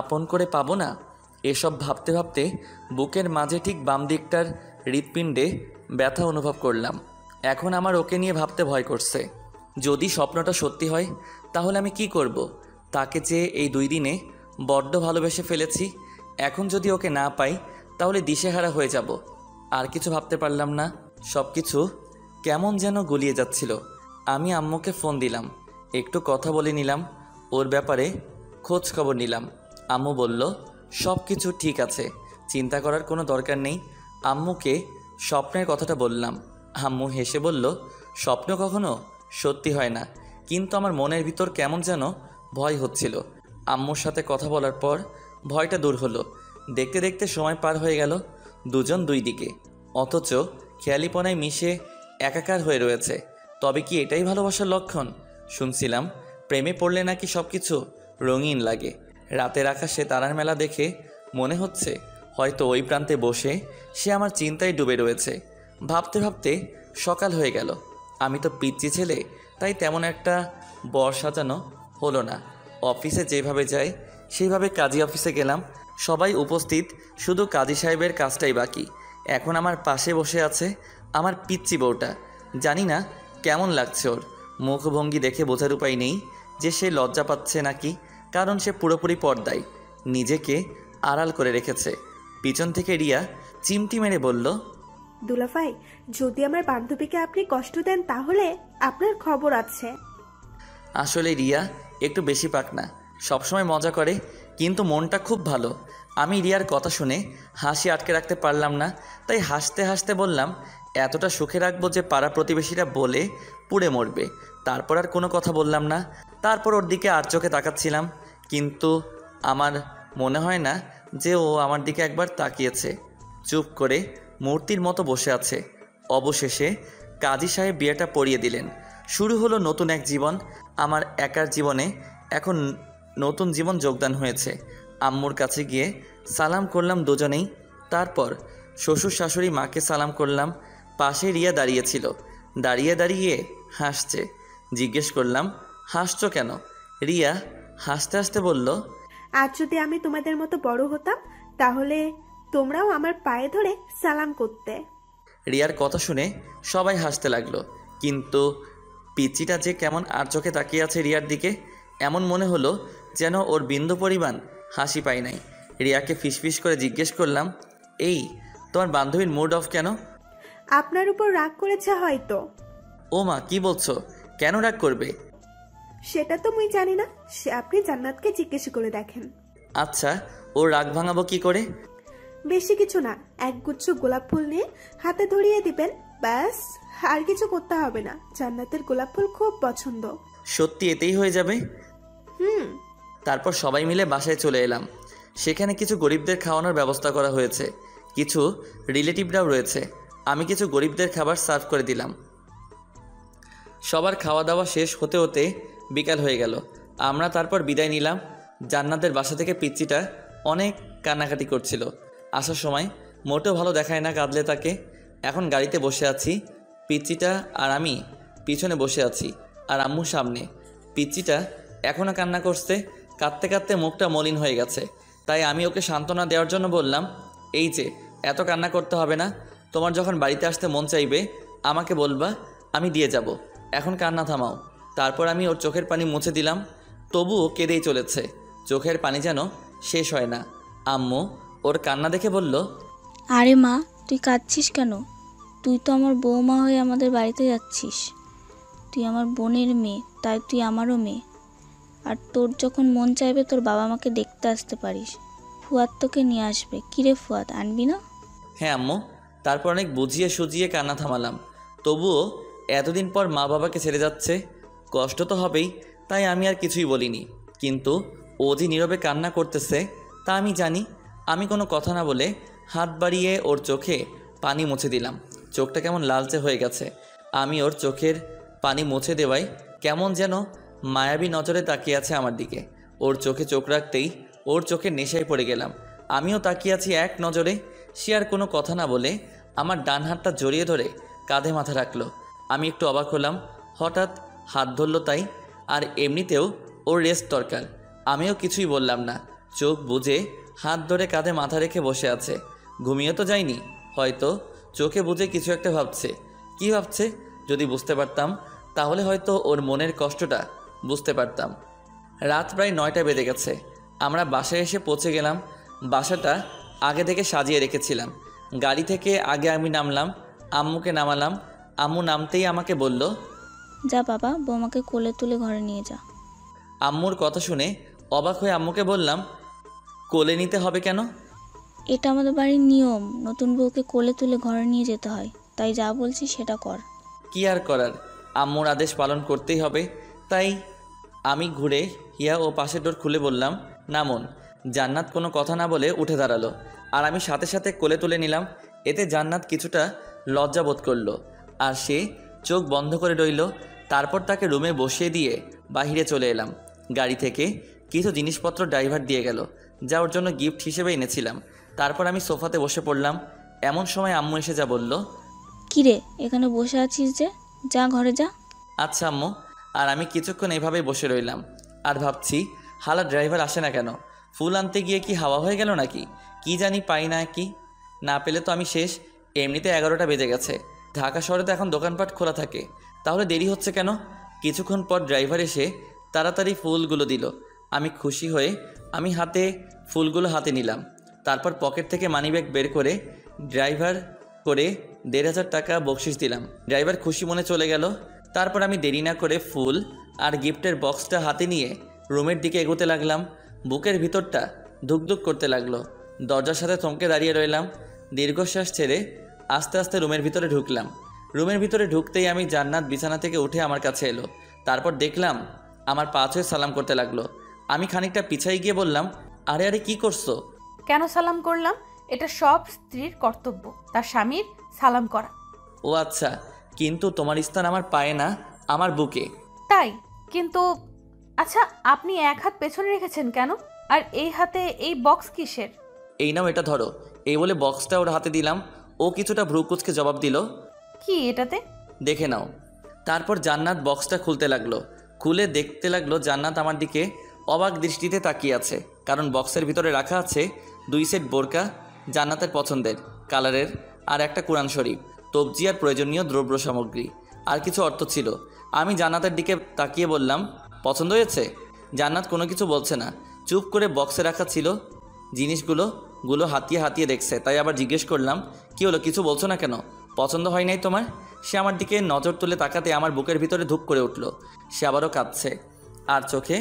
আপন করে পাবো না? এসব ভাবতে ভাবতে বুকের মাঝে ঠিক বাম দিকটার হৃৎপিণ্ডে ব্যথা অনুভব করলাম। এখন আমার ওকে নিয়ে ভাবতে ভয় করছে। যদি স্বপ্নটা সত্যি হয় তাহলে আমি কি করব? তাকে চেয়ে এই 2 দিনে বড্ড ভালোবেসে ফেলেছি। এখন যদি ওকে না পাই তাহলে দিশেহারা হয়ে যাব। আর কিছু ভাবতে পারলাম না। সব কিছু কেমন যেন গুলিয়ে যাচ্ছিল। আমি আম্মুকে ফোন দিলাম, একটু কথা বলে নিলাম, ওর ব্যাপারে খোঁজ খবর নিলাম। আম্মু বলল সব কিছু ঠিক আছে, চিন্তা করার কোনো দরকার নেই। আম্মুকে স্বপ্নের কথাটা বললাম। আম্মু হেসে বলল স্বপ্ন কখনো সত্যি হয় না, কিন্তু আমার মনের ভিতর কেমন যেন ভয় হচ্ছিল। আম্মুর সাথে কথা বলার পর ভয়টা দূর হলো। দেখতে দেখতে সময় পার হয়ে গেল। দুজন 2 দিকে, অথচ খেয়ালিপনায় মিশে একাকার হয়ে রয়েছে। তবে কি এটাই ভালোবাসার লক্ষণ? শুনছিলাম প্রেমে পড়লে নাকি সব কিছু রঙিন লাগে। রাতের আকাশে তারার মেলা দেখে মনে হচ্ছে হয়তো ওই প্রান্তে বসে সে আমার চিন্তায় ডুবে রয়েছে। ভাবতে ভাবতে সকাল হয়ে গেল। আমি তো পিচ্চি ছেলে, তাই তেমন একটা বর সাজানো হলো না। অফিসে যেভাবে যাই সেইভাবে কাজী অফিসে গেলাম। সবাই উপস্থিত, শুধু কাজী সাহেবের কাজটাই বাকি। এখন আমার পাশে বসে আছে আমার পিচ্চি বউটা। জানি না কেমন লাগছে ওর। মুখভঙ্গি দেখে বোঝার উপায় নেই যে সে লজ্জা পাচ্ছে নাকি, কারণ সে পুরোপুরি পর্দায় নিজেকে আড়াল করে রেখেছে। পিছন থেকে রিয়া চিমটি মেরে বলল, দুলাভাই, যদি আমার বান্ধবীকে আপনি কষ্ট দেন তাহলে আপনার খবর আছে। আসলে রিয়া একটু বেশি পাকনা, সবসময় মজা করে, কিন্তু মনটা খুব ভালো। আমি রিয়ার কথা শুনে হাসি আটকে রাখতে পারলাম না, তাই হাসতে হাসতে বললাম, এতটা সুখে রাখবো যে পাড়া প্রতিবেশীরা বলে পুড়ে মরবে। তারপর আর কোনো কথা বললাম না। তারপর ওর দিকে আর চোখে তাকাচ্ছিলাম, কিন্তু আমার মনে হয় না যে ও আমার দিকে একবার তাকিয়েছে। চুপ করে মূর্তির মতো বসে আছে। অবশেষে কাজী সাহেব বিয়েটা পড়িয়ে দিলেন। শুরু হলো নতুন এক জীবন। আমার একার জীবনে এখন নতুন জীবন যোগদান হয়েছে। আম্মুর কাছে গিয়ে সালাম করলাম দুজনেই। তারপর শ্বশুর শাশুড়ি মাকে সালাম করলাম। পাশে রিয়া দাঁড়িয়েছিল। দাঁড়িয়ে দাঁড়িয়ে হাসছে। জিজ্ঞেস করলাম, হাসছো কেন? রিয়া হাসতে হাসতে বলল, আজ যদি আমি তোমাদের মতো বড় হতাম তাহলে তোমরাও আমার পায়ে ধরে সালাম করতে। রিয়ার কথা শুনে সবাই হাসতে লাগলো, কিন্তু পিচিটা যে কেমন আর চোখে তাকিয়ে আছে রিয়ার দিকে। এমন মনে হলো যেন ওর বিন্দু পরিমাণ হাসি পায় নাই। রিয়াকে ফিসফিস করে জিজ্ঞেস করলাম, এই তোমার বান্ধবীর মুড অফ কেন? আপনার উপর রাগ করেছে হয়তো। ও মা, কি বলছো? কেন রাগ করবে? সেটা তো মুই জানি না, সে আপনি জান্নাতকে জিজ্ঞেস করে দেখেন। আচ্ছা, ও রাগ ভাঙাবো কি করে? বেশি কিছু না, একগুচ্ছ গোলাপ ফুল নিয়ে হাতে ধরিয়ে দিবেন, ব্যাস। আর কিছু করতে হবে না। জান্নাতের গোলাপ ফুল খুব পছন্দ। সত্যি এতেই হয়ে যাবে? তারপর সবাই মিলে বাসায় চলে এলাম। সেখানে কিছু গরিবদের খাওয়ানোর ব্যবস্থা করা হয়েছে। কিছু রিলেটিভরাও রয়েছে। আমি কিছু গরিবদের খাবার সার্ভ করে দিলাম। সবার খাওয়া দাওয়া শেষ হতে হতে বিকাল হয়ে গেল। আমরা তারপর বিদায় নিলাম। জান্নাতের বাসা থেকে পিচ্চিটা অনেক কান্নাকাটি করছিল। আসার সময় মোটেও ভালো দেখায় না কাঁদলে তাকে। এখন গাড়িতে বসে আছি, পিচ্চিটা আর আমি পিছনে বসে আছি, আর আম্মু সামনে। পিচ্চিটা এখনও কান্না করছে। কাঁদতে কাঁদতে মুখটা মলিন হয়ে গেছে। তাই আমি ওকে সান্ত্বনা দেওয়ার জন্য বললাম, এই যে এত কান্না করতে হবে না, তোমার যখন বাড়িতে আসতে মন চাইবে আমাকে বলবা, আমি দিয়ে যাব। এখন কান্না থামাও। তারপর আমি ওর চোখের পানি মুছে দিলাম, তবুও কেঁদেই চলেছে, চোখের পানি যেন শেষ হয় না। আম্মু ওর কান্না দেখে বলল, আরে মা, তুই কাঁদছিস কেন? তুই তো আমার বৌমা হয়ে আমাদের বাড়িতে যাচ্ছিস। তুই আমার বোনের মেয়ে, তাই তুই আমারও মেয়ে। আর তোর যখন মন চাইবে তোর বাবা মাকে দেখতে আসতে পারিস। ফুয়াদ তোকে নিয়ে আসবে। কিরে ফুয়াদ, আনবি না? হ্যাঁ আম্মু। তারপর অনেক বুঝিয়ে সুজিয়ে কান্না থামালাম। তবুও এতদিন পর মা বাবাকে ছেড়ে যাচ্ছে, কষ্ট তো হবেই, তাই আমি আর কিছুই বলিনি। কিন্তু ও যে নীরবে কান্না করতেছে তা আমি জানি। আমি কোনো কথা না বলে হাত বাড়িয়ে ওর চোখে পানি মুছে দিলাম। চোখটা কেমন লালচে হয়ে গেছে। আমি ওর চোখের পানি মুছে দেওয়ায় কেমন যেন মায়াবী নজরে তাকিয়ে আছে আমার দিকে। ওর চোখে চোখ রাখতেই ওর চোখের নেশায় পড়ে গেলাম। আমিও তাকিয়ে আছি এক নজরে। সে আর কোনো কথা না বলে আমার ডান হাতটা জড়িয়ে ধরে কাঁধে মাথা রাখলো। আমি একটু অবাক হলাম, হঠাৎ হাত ধরলো তাই। আর এমনিতেও ওর রেস্ট দরকার। আমিও কিছুই বললাম না, চোখ বুজে হাত ধরে কাঁধে মাথা রেখে বসে আছে। ঘুমিয়ে তো যায়নি, হয়তো চোখে বুজে কিছু একটা ভাবছে। কি ভাবছে যদি বুঝতে পারতাম, তাহলে হয়তো ওর মনের কষ্টটা বুঝতে পারতাম। রাত প্রায় 9টা বেজে গেছে। আমরা বাসায় এসে পৌঁছে গেলাম। বাসাটা আগে থেকে সাজিয়ে রেখেছিলাম। গাড়ি থেকে আগে আমি নামলাম, আম্মুকে নামালাম। আম্মু নামতেই আমাকে বলল, যা বাবা, বৌমাকে কোলে তুলে ঘরে নিয়ে যা। আম্মুর কথা শুনে অবাক হয়ে আম্মুকে বললাম, কোলে নিতে হবে কেন? এটা আমাদের বাড়ির নিয়ম, নতুন বউকে কোলে তুলে ঘরে নিয়ে যেতে হয়। তাই যা বলছি সেটা কর। কি আর করার, আম্মুর আদেশ পালন করতেই হবে। তাই আমি ঘুরে হিয়া ও পাশের ডোর খুলে বললাম, নামুন। জান্নাত কোনো কথা না বলে উঠে দাঁড়ালো, আর আমি সাথে সাথে কোলে তুলে নিলাম। এতে জান্নাত কিছুটা লজ্জা বোধ করলো, আর সে চোখ বন্ধ করে রইল। তারপর তাকে রুমে বসিয়ে দিয়ে বাহিরে চলে এলাম। গাড়ি থেকে কিছু জিনিসপত্র ড্রাইভার দিয়ে গেল, যা ওর জন্য গিফট হিসেবে এনেছিলাম। তারপর আমি সোফাতে বসে পড়লাম। এমন সময় আম্মু এসে যা বলল, কিরে, এখানে বসে আছিস যে? যা ঘরে যা। আচ্ছা আম্মু। আর আমি কিছুক্ষণ এভাবেই বসে রইলাম আর ভাবছি, হালা ড্রাইভার আসে না কেন? ফুল আনতে গিয়ে কি হাওয়া হয়ে গেল নাকি? কি জানি, পাই না কি। না পেলে তো আমি শেষ। এমনিতে 11টা বেজে গেছে। ঢাকা শহরে তো এখন দোকানপাট খোলা থাকে, তাহলে দেরি হচ্ছে কেন? কিছুক্ষণ পর ড্রাইভার এসে তাড়াতাড়ি ফুলগুলো দিল। আমি খুশি হয়ে আমি ফুলগুলো হাতে নিলাম। তারপর পকেট থেকে মানিব্যাগ বের করে ড্রাইভার করে 1,500 টাকা বকশিশ দিলাম। ড্রাইভার খুশি মনে চলে গেল। তারপর আমি দেরি না করে ফুল আর গিফটের বক্সটা হাতে নিয়ে রুমের দিকে এগোতে লাগলাম। বুকের ভিতরটা ধুকধুক করতে লাগলো। দরজার সাথে থমকে দাঁড়িয়ে রইলাম। দীর্ঘশ্বাস ছেড়ে আস্তে আস্তে রুমের ভিতরে ঢুকলাম। রুমের ভিতরে ঢুকতেই আমি জান্নাত বিছানা থেকে উঠে আমার কাছে এলো। তারপর দেখলাম আমার পা ছুঁয়ে সালাম করতে লাগলো। আমি খানিকটা পিছাই গিয়ে বললাম, আরে আরে কি করছো? কেন সালাম করলাম? এটা সব স্ত্রীর কর্তব্য, তার স্বামীর সালাম করা। ও আচ্ছা, কিন্তু তোমার স্থান আমার পায়ে না, আমার বুকে। তাই? কিন্তু আচ্ছা, আপনি এক হাত পেছনে রেখেছেন কেন? আর এই হাতে এই বক্স কিসের? এই নাও, এটা ধরো। এই বলে বক্সটা ওর হাতে দিলাম। ও কিছুটা ভ্রুকুচকে জবাব দিল, কি এটাতে? দেখে নাও। তারপর জান্নাত বক্সটা খুলতে লাগলো। খুলে দেখতে লাগলো জান্নাত আমার দিকে অবাক দৃষ্টিতে তাকিয়ে আছে, কারণ বক্সের ভিতরে রাখা আছে 2 সেট বোরকা, জান্নাতের পছন্দের কালারের, আর একটা কোরআন শরীফ, তবজি আর প্রয়োজনীয় দ্রব্য সামগ্রী, আর কিছু অর্থ ছিল। আমি জান্নাতের দিকে তাকিয়ে বললাম, পছন্দ হয়েছে? জান্নাত কোনো কিছু বলছে না, চুপ করে বক্সে রাখা ছিল জিনিসগুলো হাতিয়ে হাতিয়ে দেখছে। তাই আবার জিজ্ঞেস করলাম, কি হলো, কিছু বলছো না কেন? পছন্দ হয় নাই তোমার? সে আমার দিকে নজর তুলে তাকাতে আমার বুকের ভিতরে ধুপ করে উঠল। সে আবারও কাঁদছে, আর চোখে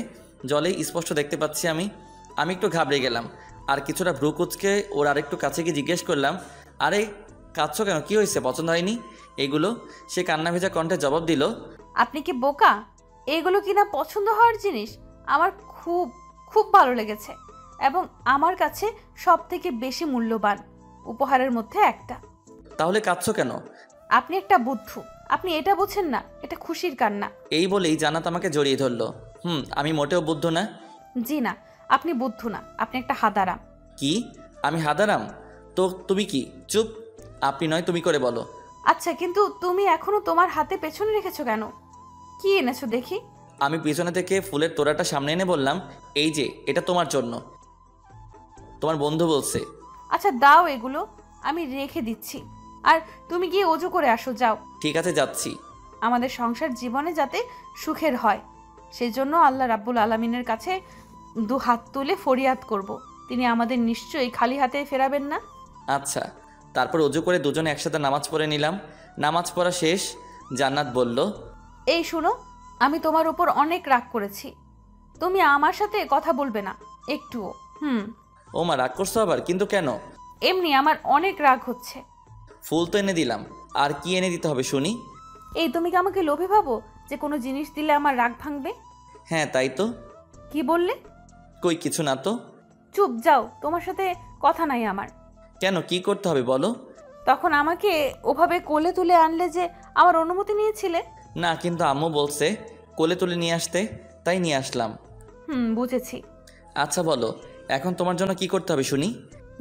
জলেই স্পষ্ট দেখতে পাচ্ছি আমি একটু ঘাবড়ে গেলাম। আর কিছুটা ভ্রু কুচকে ওর আরেকটু কাছে গিয়ে জিজ্ঞেস করলাম, আরে কাঁদছো কেন, কি হয়েছে, পছন্দ হয়নি এগুলো? সে কান্না ভেজা কণ্ঠে জবাব দিল, আপনি কি বোকা? এগুলো কিনা পছন্দ হওয়ার জিনিস? আমার খুব খুব ভালো লেগেছে, এবং আমার কাছে সব থেকে বেশি মূল্যবান উপহারের মধ্যে একটা। তাহলে কাঁদছো কেন? আপনি একটা বুদ্ধু, আপনি এটা বুঝেন না, এটা খুশির কান্না। এই বলেই জান্নাত আমাকে জড়িয়ে ধরলো। আমি মোটেও বুদ্ধ না। জি না, আপনি বুদ্ধু না, আপনি একটা হাদারাম। কি? আমি হাদারাম? তো তুমি কি? চুপ, আপনি নয় তুমি করে বলো। আচ্ছা, কিন্তু তুমি এখনো তোমার হাতে পেছনে রেখেছো কেন? কি এনেছো দেখি? আমি পিছনে থেকে ফুলের তোড়াটা সামনে এনে বললাম, এই যে এটা তোমার জন্য, তোমার বন্ধু বলছে। আচ্ছা দাও এগুলো, আমি রেখে দিচ্ছি। আর তুমি গিয়ে অজু করে আসো, যাও। ঠিক আছে, যাচ্ছি। আমাদের সংসার জীবনে যাতে সুখের হয় সেই জন্য আল্লাহ রাব্বুল আলামিনের কাছে দু হাত তুলে ফরিয়াদ করব। তিনি আমাদের নিশ্চয়ই খালি হাতে ফেরাবেন না। আচ্ছা। তারপর অজু করে দুজনে একসাথে নামাজ পড়ে নিলাম। নামাজ পড়া শেষ। জান্নাত বলল, এই শুনো, আমি তোমার উপর অনেক রাগ করেছি, তুমি আমার সাথে কথা বলবে না একটুও। ও মা, রাগ করছো আবার? কিন্তু কেন? এমনি আমার অনেক রাগ হচ্ছে। ফুল তো এনে দিলাম, আর কি এনে দিতে হবে শুনি? এই তুমি কি আমাকে লোভে ভাবো যে কোনো জিনিস দিলে আমার রাগ ভাঙবে? হ্যাঁ তাই তো। কি বললে? কই কিছু না তো। চুপ, যাও, তোমার সাথে কথা নাই আমার। কেন, কি করতে হবে বলো? তখন আমাকে ওভাবে কোলে তুলে আনলে যে, আমার অনুমতি নিয়েছিলে? না, কিন্তু আম্মু বলছে কোলে তুলে নিয়ে আসতে, তাই নিয়ে আসলাম। বুঝেছি। আচ্ছা বলো, এখন তোমার জন্য কি করতে হবে শুনি?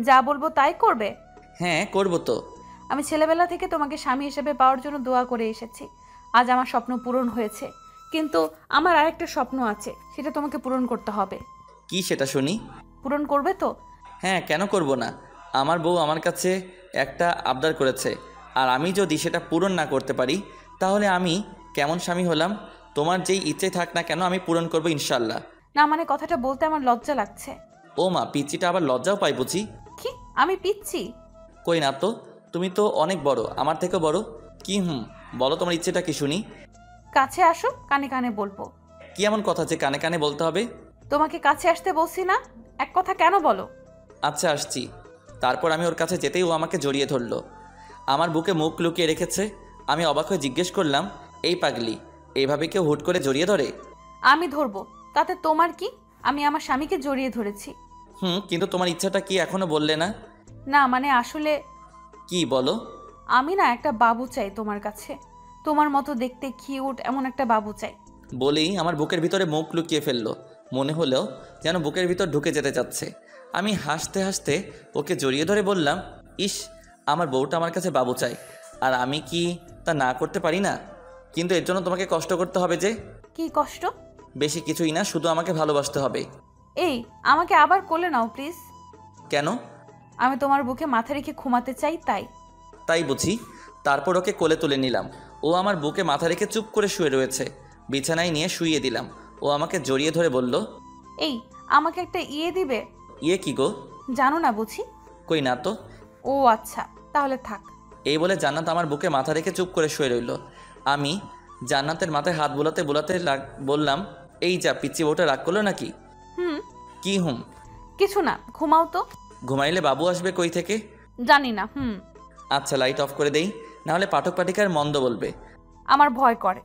যা বলবো তাই করবে? হ্যাঁ করবো তো। আমি ছেলেবেলা থেকে তোমাকে স্বামী হিসেবে পাওয়ার জন্য দোয়া করে এসেছি। আজ আমার স্বপ্ন পূরণ হয়েছে, কিন্তু আমার আরেকটা স্বপ্ন আছে, সেটা তোমাকে পূরণ করতে হবে। কি সেটা শুনি? পূরণ করবে তো? হ্যাঁ, কেন করব না। আমার বউ আমার কাছে একটা আবদার করেছে, আর আমি যদি সেটা পূরণ না করতে পারি তাহলে আমি কেমন স্বামী হলাম? তোমার যেই ইচ্ছে থাক না কেন, আমি পূরণ করবো ইনশাল্লাহ। না মানে কথাটা বলতে আমার লজ্জা লাগছে। ও মা, পিচ্চিটা আবার লজ্জাও পাই বুঝি? কি আমি পিচ্ছি? কই না তো, তুমি তো অনেক বড়, আমার থেকেও বড়। কি বলো তোমার ইচ্ছেটা কি শুনি? কাছে আসো, কানে কানে বলবো। কি এমন কথা যে কানে কানে বলতে হবে? তোমাকে কাছে আসতে বলছি না, এক কথা কেন বলো? আচ্ছা আসছি। তারপর আমি ওর কাছে যেতেই ও আমাকে জড়িয়ে ধরলো, আমার বুকে মুখ লুকিয়ে রেখেছে। আমি অবাক হয়ে জিজ্ঞেস করলাম, এই পাগলি, এইভাবে কেউ হুট করে জড়িয়ে ধরে? আমি ধরবো, তাতে তোমার কি? আমি আমার স্বামীকে জড়িয়ে ধরেছি। কিন্তু তোমার ইচ্ছাটা কি এখনো বললে না? না মানে আসলে কি বলো? আমি না একটা বাবু চাই তোমার কাছে, তোমার মতো দেখতে কিউট এমন একটা বাবু চাই। বলেই আমার বুকের ভিতরে মুখ লুকিয়ে ফেললো, মনে হলো যেন বুকের ভিতর ঢুকে যেতে চাচ্ছে। আমি হাসতে হাসতে ওকে জড়িয়ে ধরে বললাম, ইস, আমার বউটা আমার কাছে বাবু চাই, আর আমি কি তা না করতে পারি না? কিন্তু এর জন্য তোমাকে কষ্ট করতে হবে যে। কি কষ্ট? বেশি কিছুই না, শুধু আমাকে ভালোবাসতে হবে। এই আমাকে আবার কোলে নাও প্লিজ। কেন? আমি তোমার বুকে মাথা রেখে ঘুমাতে চাই, তাই। তাই বুঝি। তারপর ওকে কোলে তুলে নিলাম। ও আমার বুকে মাথা রেখে চুপ করে শুয়ে রয়েছে। বিছানায় নিয়ে শুইয়ে দিলাম। ও আমাকে জড়িয়ে ধরে বলল, এই আমাকে একটা ইয়ে দিবে? ইয়ে কি গো? জানো না বুঝি? কই না তো। ও আচ্ছা, তাহলে থাক। এই বলে জান্নাত আমার বুকে মাথা রেখে চুপ করে শুয়ে রইল। আমি জান্নাতের মাথায় হাত বোলাতে বোলাতে বললাম, এই যা, পিচ্চি বউটা রাগ করলো নাকি? কি কিছু না, ঘুমাও তো। ঘুমাইলে বাবু আসবে কই থেকে? জানি না। আচ্ছা, লাইট অফ করে দেই, নাহলে পাঠক পাঠিকার মন্দ বলবে। আমার ভয় করে।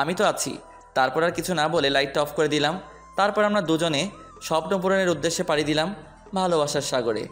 আমি তো আছি। তারপর আর কিছু না বলে লাইটটা অফ করে দিলাম। তারপর আমরা দুজনে স্বপ্ন পূরণের উদ্দেশ্যে পাড়ি দিলাম ভালোবাসার সাগরে।